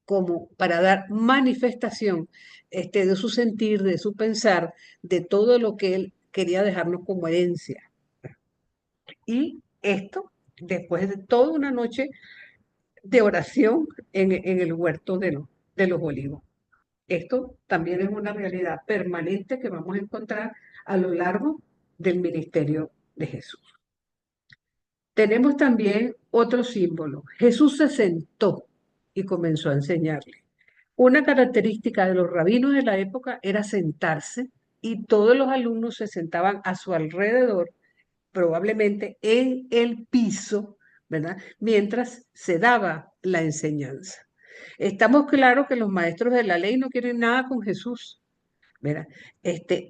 como para dar manifestación de su sentir, de su pensar, de todo lo que él quería dejarnos como herencia. Y esto, después de toda una noche de oración en el huerto de los olivos. Esto también es una realidad permanente que vamos a encontrar a lo largo del ministerio de Jesús. Tenemos también otro símbolo. Jesús se sentó y comenzó a enseñarle. Una característica de los rabinos de la época era sentarse y todos los alumnos se sentaban a su alrededor, probablemente en el piso, ¿verdad? Mientras se daba la enseñanza. Estamos claros que los maestros de la ley no quieren nada con Jesús, ¿verdad?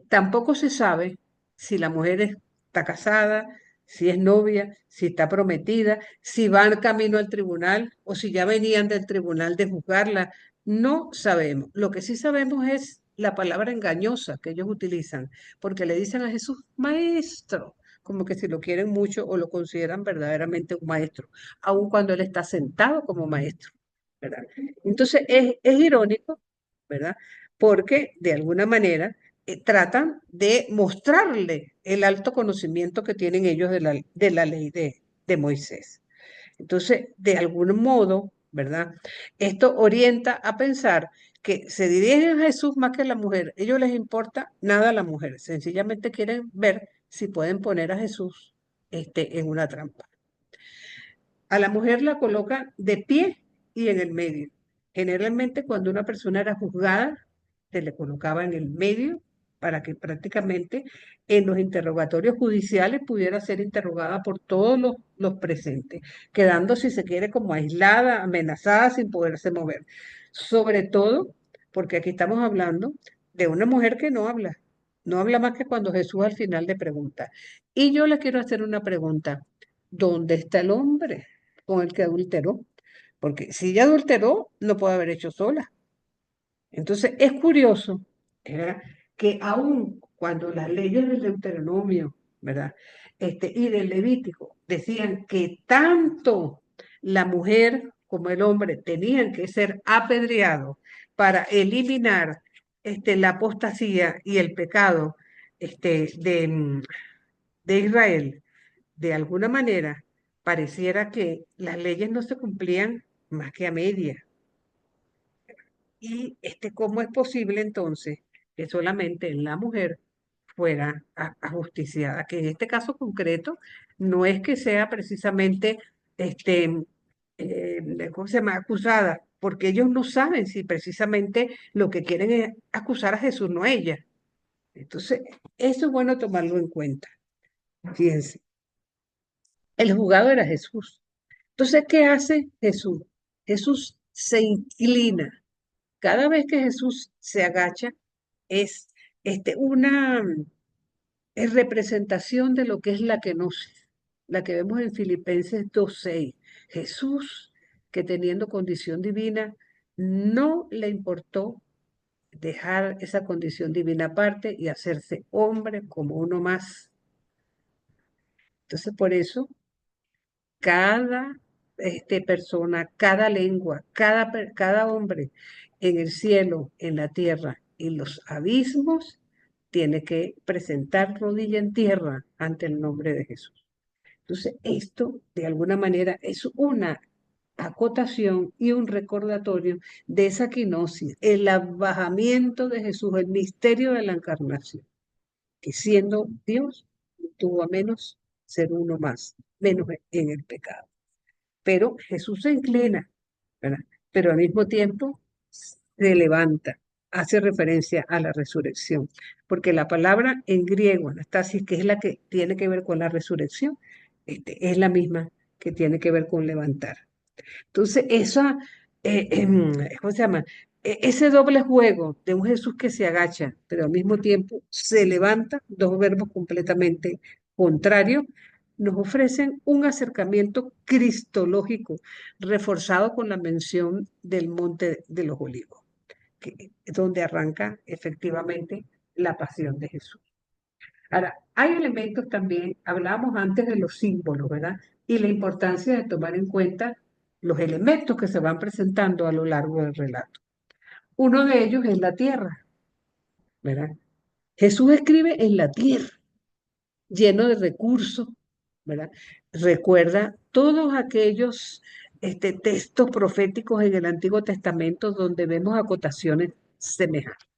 Tampoco se sabe si la mujer está casada, si es novia, si está prometida, si van camino al tribunal o si ya venían del tribunal de juzgarla. No sabemos. Lo que sí sabemos es la palabra engañosa que ellos utilizan, porque le dicen a Jesús, maestro, como que si lo quieren mucho o lo consideran verdaderamente un maestro, aun cuando él está sentado como maestro, ¿verdad? Entonces es irónico, ¿verdad? Porque de alguna manera tratan de mostrarle el alto conocimiento que tienen ellos de la ley de Moisés. Entonces, de algún modo, ¿verdad? Esto orienta a pensar que se dirigen a Jesús más que a la mujer. Ellos les importa nada a la mujer, sencillamente quieren ver si pueden poner a Jesús en una trampa. A la mujer la coloca de pie y en el medio. Generalmente cuando una persona era juzgada, se le colocaba en el medio para que prácticamente en los interrogatorios judiciales pudiera ser interrogada por todos los presentes, quedando, si se quiere, como aislada, amenazada, sin poderse mover. Sobre todo porque aquí estamos hablando de una mujer que no habla más que cuando Jesús al final le pregunta. Y yo le quiero hacer una pregunta. ¿Dónde está el hombre con el que adulteró? Porque si ella adulteró, no puede haber hecho sola. Entonces es curioso, ¿verdad? Que aun cuando las leyes del Deuteronomio, ¿verdad? Y del Levítico decían que tanto la mujer como el hombre tenían que ser apedreados para eliminar la apostasía y el pecado de Israel, de alguna manera pareciera que las leyes no se cumplían más que a media. Y ¿cómo es posible entonces que solamente la mujer fuera ajusticiada? Que en este caso concreto no es que sea precisamente, ¿cómo se llama? Acusada, porque ellos no saben si precisamente lo que quieren es acusar a Jesús, no a ella. Entonces, eso es bueno tomarlo en cuenta. Fíjense, el juzgado era Jesús. Entonces, ¿qué hace Jesús? Jesús se inclina. Cada vez que Jesús se agacha, es una representación de lo que es la kenosis, la que vemos en Filipenses 2:6. Jesús, que teniendo condición divina, no le importó dejar esa condición divina aparte y hacerse hombre como uno más. Entonces, por eso, cada persona, cada lengua, cada hombre en el cielo, en la tierra y los abismos, tiene que presentar rodilla en tierra ante el nombre de Jesús. Entonces, esto de alguna manera es una acotación y un recordatorio de esa quinosis, el abajamiento de Jesús, el misterio de la encarnación, que siendo Dios, tuvo a menos ser uno más, menos en el pecado. Pero Jesús se inclina, ¿verdad? Pero al mismo tiempo se levanta, hace referencia a la resurrección, porque la palabra en griego, anastasis, que es la que tiene que ver con la resurrección, es la misma que tiene que ver con levantar. Entonces, ¿cómo se llama? Ese doble juego de un Jesús que se agacha, pero al mismo tiempo se levanta, dos verbos completamente contrarios, nos ofrecen un acercamiento cristológico reforzado con la mención del Monte de los Olivos, que es donde arranca efectivamente la pasión de Jesús. Ahora, hay elementos también, hablábamos antes de los símbolos, ¿verdad? Y la importancia de tomar en cuenta los elementos que se van presentando a lo largo del relato. Uno de ellos es la tierra, ¿verdad? Jesús escribe en la tierra, lleno de recursos, ¿verdad? Recuerda todos aquellos textos proféticos en el Antiguo Testamento donde vemos acotaciones semejantes.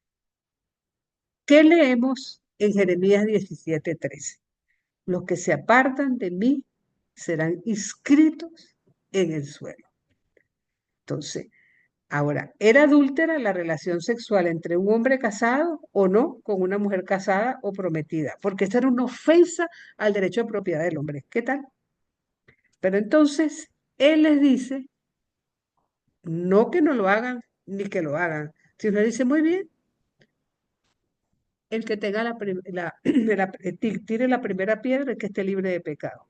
¿Qué leemos en Jeremías 17:13? Los que se apartan de mí serán inscritos en el suelo. Entonces, ahora, ¿era adúltera la relación sexual entre un hombre casado o no con una mujer casada o prometida? Porque esta era una ofensa al derecho de propiedad del hombre. ¿Qué tal? Pero entonces, él les dice, no que no lo hagan, ni que lo hagan, sino le dice, muy bien, el que tenga tire la primera piedra, el que esté libre de pecado.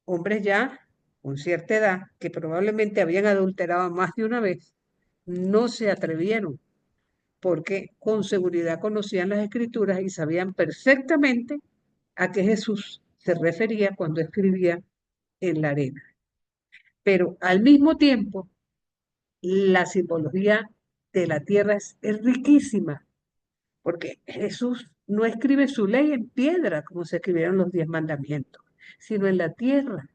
Hombres ya con cierta edad, que probablemente habían adulterado más de una vez, no se atrevieron, porque con seguridad conocían las escrituras y sabían perfectamente a qué Jesús se refería cuando escribía en la arena. Pero al mismo tiempo, la simbología de la tierra es riquísima, porque Jesús no escribe su ley en piedra, como se escribieron los 10 mandamientos, sino en la tierra,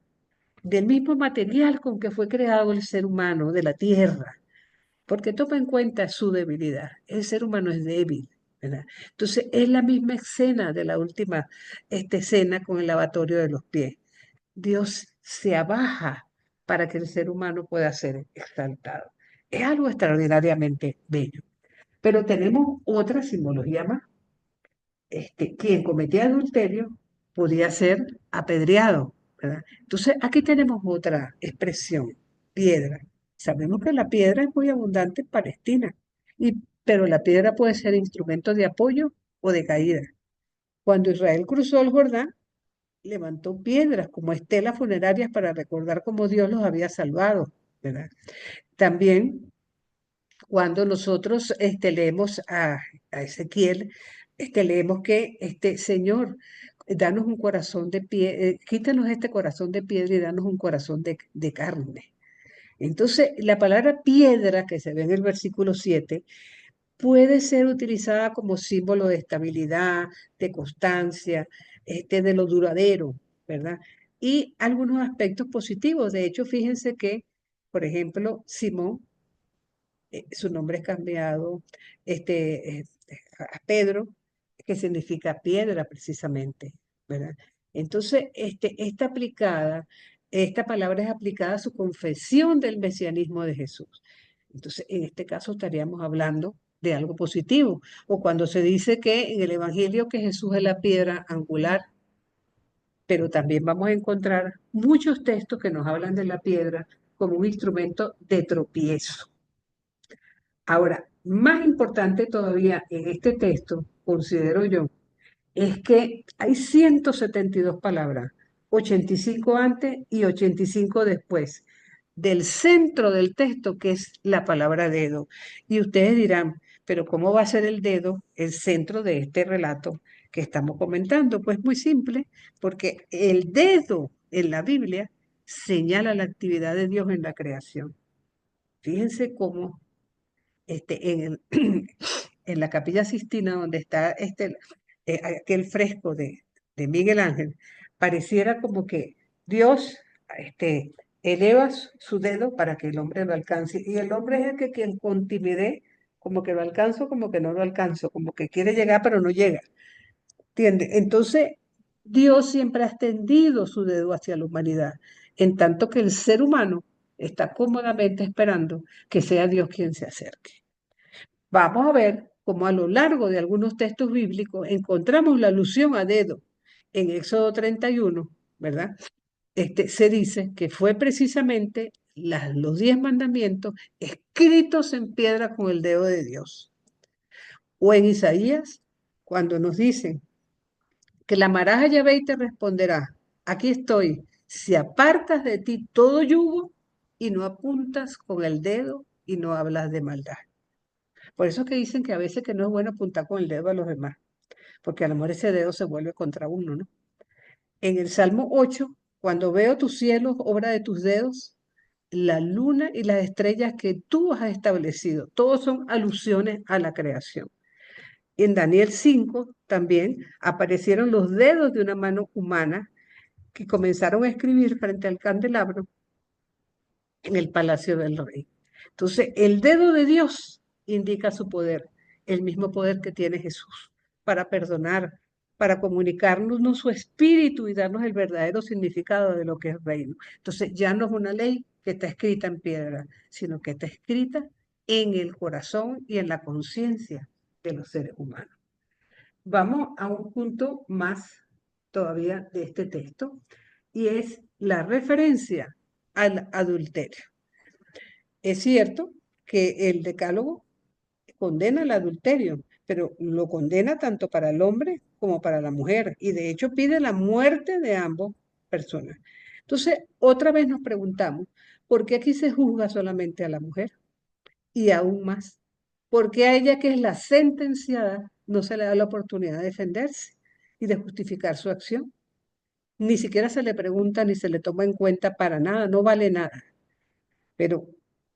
del mismo material con que fue creado el ser humano, de la tierra, porque toma en cuenta su debilidad. El ser humano es débil, ¿verdad? Entonces, es la misma escena de la última escena con el lavatorio de los pies. Dios se abaja para que el ser humano pueda ser exaltado. Es algo extraordinariamente bello. Pero tenemos otra simbología más. Quien cometía adulterio podía ser apedreado, ¿verdad? Entonces, aquí tenemos otra expresión, piedra. Sabemos que la piedra es muy abundante en Palestina, pero la piedra puede ser instrumento de apoyo o de caída. Cuando Israel cruzó el Jordán, levantó piedras como estelas funerarias para recordar cómo Dios los había salvado, ¿verdad? También cuando nosotros leemos a Ezequiel, leemos que, Señor, danos un corazón de piedra, quítanos este corazón de piedra y danos un corazón de carne. Entonces, la palabra piedra que se ve en el versículo 7 puede ser utilizada como símbolo de estabilidad, de constancia, de lo duradero, ¿verdad? Y algunos aspectos positivos. De hecho, fíjense que, por ejemplo, Simón, su nombre es cambiado a Pedro, que significa piedra precisamente, ¿verdad? Entonces, esta palabra es aplicada a su confesión del mesianismo de Jesús. Entonces, en este caso estaríamos hablando de algo positivo. O cuando se dice que en el Evangelio que Jesús es la piedra angular, pero también vamos a encontrar muchos textos que nos hablan de la piedra como un instrumento de tropiezo. Ahora, más importante todavía en este texto, considero yo, es que hay 172 palabras, 85 antes y 85 después, del centro del texto, que es la palabra dedo. Y ustedes dirán, pero ¿cómo va a ser el dedo el centro de este relato que estamos comentando? Pues muy simple, porque el dedo en la Biblia señala la actividad de Dios en la creación. Fíjense cómo en, en la Capilla Sistina, donde está aquel fresco de Miguel Ángel, pareciera como que Dios eleva su dedo para que el hombre lo alcance. Y el hombre es el que quien con timidez, como que lo alcanzo, como que no lo alcanzo, como que quiere llegar pero no llega. ¿Entiende? Entonces, Dios siempre ha extendido su dedo hacia la humanidad, en tanto que el ser humano está cómodamente esperando que sea Dios quien se acerque. Vamos a ver cómo a lo largo de algunos textos bíblicos encontramos la alusión a dedo. En Éxodo 31, ¿verdad? Se dice que fue precisamente los 10 mandamientos escritos en piedra con el dedo de Dios. O en Isaías, cuando nos dicen que la amarás a Yahvé y te responderá, aquí estoy, si apartas de ti todo yugo y no apuntas con el dedo y no hablas de maldad. Por eso que dicen que a veces que no es bueno apuntar con el dedo a los demás, porque a lo mejor ese dedo se vuelve contra uno, ¿no? En el Salmo 8, cuando veo tus cielos, obra de tus dedos, la luna y las estrellas que tú has establecido, todos son alusiones a la creación. En Daniel 5 también aparecieron los dedos de una mano humana que comenzaron a escribir frente al candelabro en el palacio del rey. Entonces, el dedo de Dios indica su poder, el mismo poder que tiene Jesús para perdonar, para comunicarnos su espíritu y darnos el verdadero significado de lo que es reino. Entonces, ya no es una ley que está escrita en piedra, sino que está escrita en el corazón y en la conciencia de los seres humanos. Vamos a un punto más todavía de este texto y es la referencia al adulterio. Es cierto que el decálogo condena el adulterio, pero lo condena tanto para el hombre como para la mujer y de hecho pide la muerte de ambas personas. Entonces, otra vez nos preguntamos, ¿por qué aquí se juzga solamente a la mujer? Y aún más, ¿por qué a ella que es la sentenciada no se le da la oportunidad de defenderse y de justificar su acción? Ni siquiera se le pregunta ni se le toma en cuenta para nada, no vale nada. Pero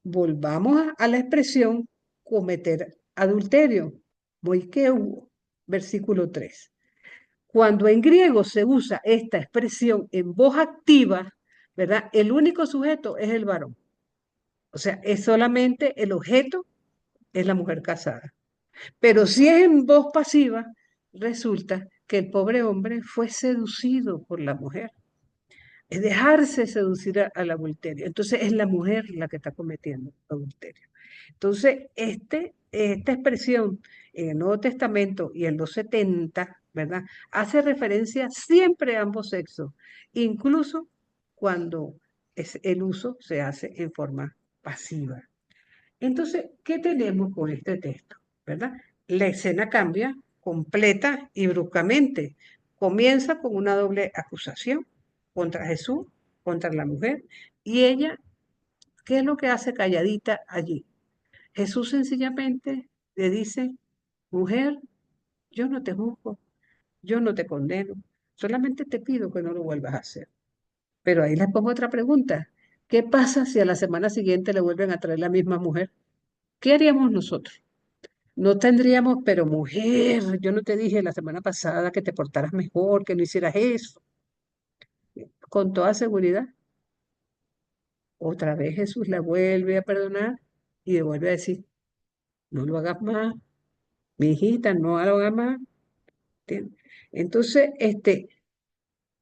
volvamos a la expresión cometer adulterio. Moikeu, versículo 3. Cuando en griego se usa esta expresión en voz activa, ¿verdad? El único sujeto es el varón. O sea, es solamente el objeto, es la mujer casada. Pero si es en voz pasiva, resulta que el pobre hombre fue seducido por la mujer. Es dejarse seducir al adulterio. Entonces es la mujer la que está cometiendo adulterio. Entonces, esta expresión en el Nuevo Testamento y en los 70, ¿verdad? Hace referencia siempre a ambos sexos, incluso cuando el uso se hace en forma pasiva. Entonces, ¿qué tenemos con este texto? ¿Verdad? La escena cambia completa y bruscamente. Comienza con una doble acusación contra Jesús, contra la mujer, y ella, ¿qué es lo que hace calladita allí? Jesús sencillamente le dice, mujer, yo no te juzgo, yo no te condeno, solamente te pido que no lo vuelvas a hacer. Pero ahí les pongo otra pregunta. ¿Qué pasa si a la semana siguiente le vuelven a traer la misma mujer? ¿Qué haríamos nosotros? No tendríamos, pero mujer, yo no te dije la semana pasada que te portaras mejor, que no hicieras eso. Con toda seguridad, otra vez Jesús la vuelve a perdonar y le vuelve a decir, no lo hagas más, mi hijita, no lo hagas más. ¿Entiendes? Entonces,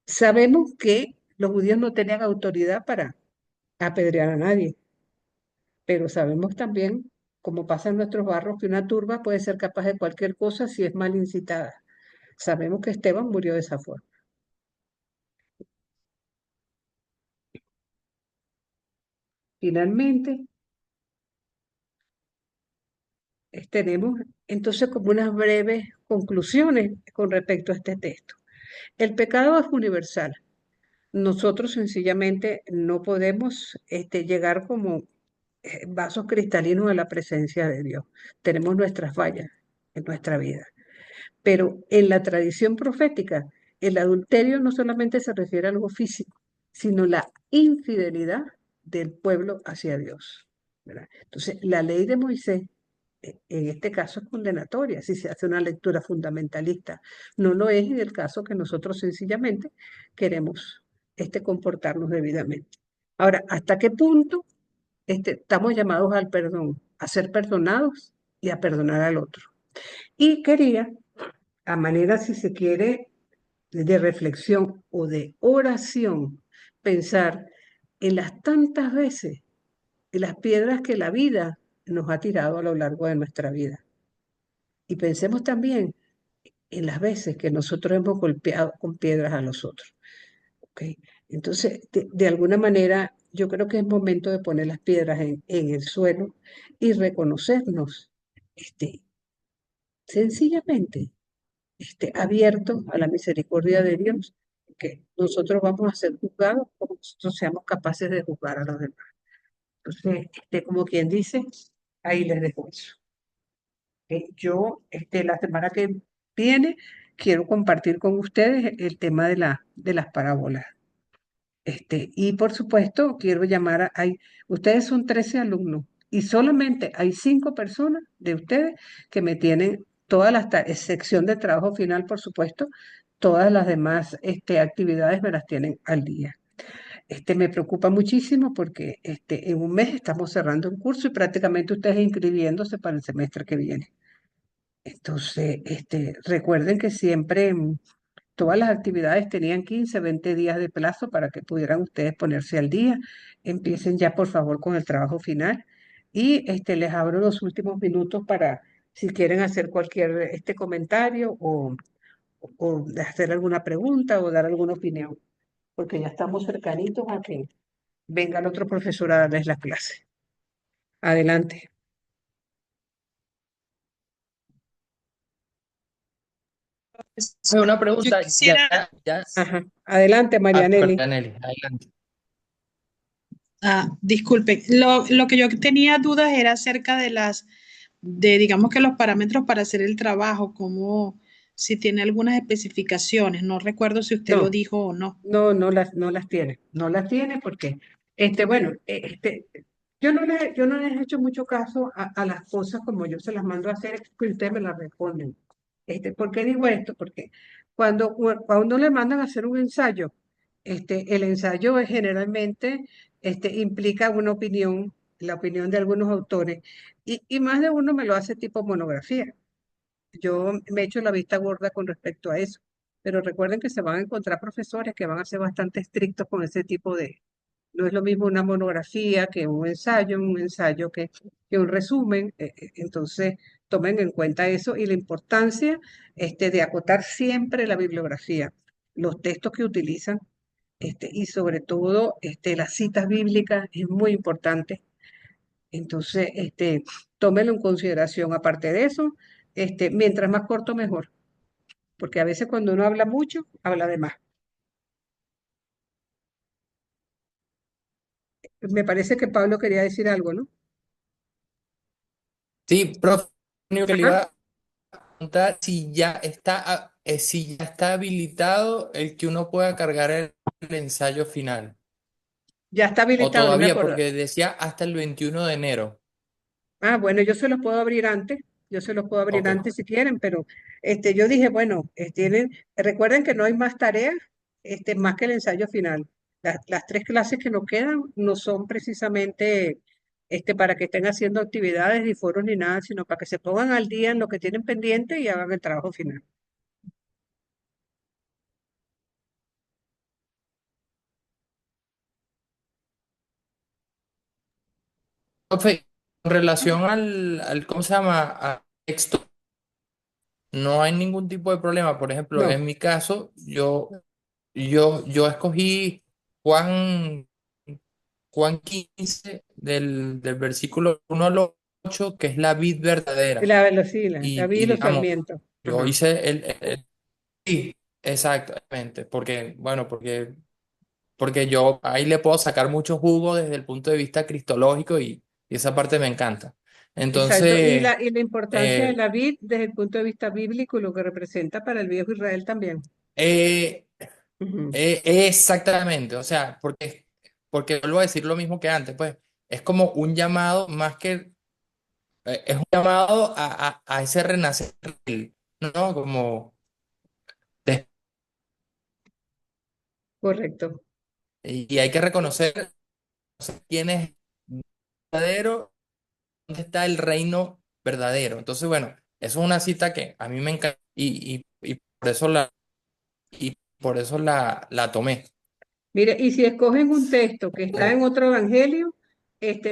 sabemos que los judíos no tenían autoridad para apedrear a nadie, pero sabemos también, como pasa en nuestros barrios, que una turba puede ser capaz de cualquier cosa si es mal incitada. Sabemos que Esteban murió de esa forma. Finalmente, tenemos entonces como unas breves conclusiones con respecto a este texto. El pecado es universal. Nosotros sencillamente no podemos llegar como vasos cristalinos a la presencia de Dios. Tenemos nuestras fallas en nuestra vida. Pero en la tradición profética, el adulterio no solamente se refiere a algo físico, sino la infidelidad del pueblo hacia Dios, ¿verdad? Entonces, la ley de Moisés, en este caso es condenatoria, si se hace una lectura fundamentalista. No lo es en el caso que nosotros sencillamente queremos comportarnos debidamente. Ahora, ¿hasta qué punto estamos llamados al perdón, a ser perdonados y a perdonar al otro? Y quería, a manera, si se quiere, de reflexión o de oración, pensar en las tantas veces, en las piedras que la vida nos ha tirado a lo largo de nuestra vida. Y pensemos también en las veces que nosotros hemos golpeado con piedras a los otros. ¿Ok? Entonces, de alguna manera, yo creo que es momento de poner las piedras en el suelo y reconocernos sencillamente abierto a la misericordia de Dios, que nosotros vamos a ser juzgados como nosotros seamos capaces de juzgar a los demás. Entonces, como quien dice, ahí les dejo eso. Yo, la semana que viene, quiero compartir con ustedes el tema de las parábolas. Y por supuesto, quiero llamar ustedes son 13 alumnos y solamente hay 5 personas de ustedes que me tienen todas las excepción de trabajo final, por supuesto, todas las demás actividades me las tienen al día. Me preocupa muchísimo porque en un mes estamos cerrando un curso y prácticamente ustedes inscribiéndose para el semestre que viene. Entonces, recuerden que siempre todas las actividades tenían 15, 20 días de plazo para que pudieran ustedes ponerse al día. Empiecen ya, por favor, con el trabajo final. Y les abro los últimos minutos para si quieren hacer cualquier comentario o hacer alguna pregunta o dar alguna opinión, porque ya estamos cercanitos a que venga el otro profesor a darles la clase. Adelante. Una Yo pregunta, quisiera, Ajá. Adelante, Marianelli. Marianelli, adelante. disculpe, lo que yo tenía dudas era acerca digamos que los parámetros para hacer el trabajo, como si tiene algunas especificaciones. No recuerdo si usted lo No. dijo o no. No, no las tiene, no las tiene porque, bueno, yo no les he hecho mucho caso a las cosas como yo se las mando a hacer, es que ustedes me las responden. ¿Por qué digo esto? Porque cuando le mandan a hacer un ensayo, el ensayo es generalmente, implica una opinión, la opinión de algunos autores, y más de uno me lo hace tipo monografía. Yo me echo la vista gorda con respecto a eso, pero recuerden que se van a encontrar profesores que van a ser bastante estrictos con ese tipo de... No es lo mismo una monografía que un ensayo que un resumen. Entonces, tomen en cuenta eso y la importancia de acotar siempre la bibliografía, los textos que utilizan y sobre todo las citas bíblicas es muy importante. Entonces, tómenlo en consideración. Aparte de eso, mientras más corto, mejor, porque a veces cuando uno habla mucho, habla de más. Me parece que Pablo quería decir algo, ¿no? Sí, profe, lo único que le Ajá. iba a preguntar si ya está habilitado el que uno pueda cargar el ensayo final. Ya está O habilitado, no me todavía, acuerdo. porque decía hasta el 21 de enero. Ah, bueno, yo se los puedo abrir antes, yo se los puedo abrir Ok. antes si quieren, pero yo dije, bueno, recuerden que no hay más tareas, más que el ensayo final. Las 3 clases que nos quedan no son precisamente para que estén haciendo actividades ni foros ni nada, sino para que se pongan al día en lo que tienen pendiente y hagan el trabajo final. Profe, en relación ¿cómo se llama? Al texto, no hay ningún tipo de problema. Por ejemplo, No, en mi caso, yo escogí Juan Juan 15, del versículo 1 al 8, que es la vid verdadera. Sí, la vid y Y los digamos, sarmientos. yo Ajá. hice sí, exactamente, bueno, porque yo ahí le puedo sacar mucho jugo desde el punto de vista cristológico y esa parte me encanta. Exacto. Entonces, Y la importancia de eh, la vid desde el punto de vista bíblico y lo que representa para el viejo Israel también. eh, Ujú. exactamente, o sea, porque vuelvo a decir lo mismo que antes, pues es como un llamado más que, es un llamado a ese renacer, ¿no? Como, de- Correcto. y hay que reconocer quién es verdadero, dónde está el reino verdadero. Entonces, bueno, eso es una cita que a mí me encanta y por eso la tomé. Mire, y si escogen un texto que está en otro evangelio,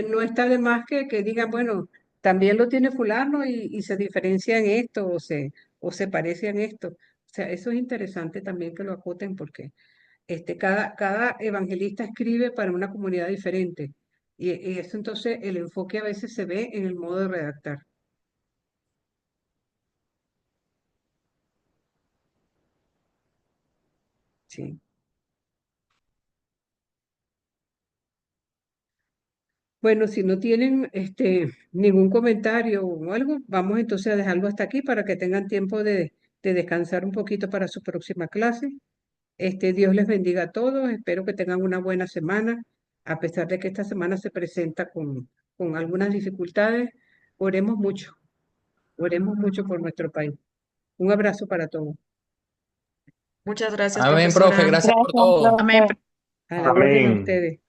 no está de más que digan, bueno, también lo tiene fulano y se diferencia en esto o se parece en esto. O sea, eso es interesante también que lo acoten porque cada evangelista escribe para una comunidad diferente. Y eso entonces el enfoque a veces se ve en el modo de redactar. Sí. Bueno, si no tienen ningún comentario o algo, vamos entonces a dejarlo hasta aquí para que tengan tiempo de descansar un poquito para su próxima clase. Dios les bendiga a todos, espero que tengan una buena semana, a pesar de que esta semana se presenta con algunas dificultades. Oremos mucho por nuestro país. Un abrazo para todos. Muchas gracias, Amén, profe, profesora. gracias por Gracias, todo. Amén. profe. A la orden a Amén. ustedes.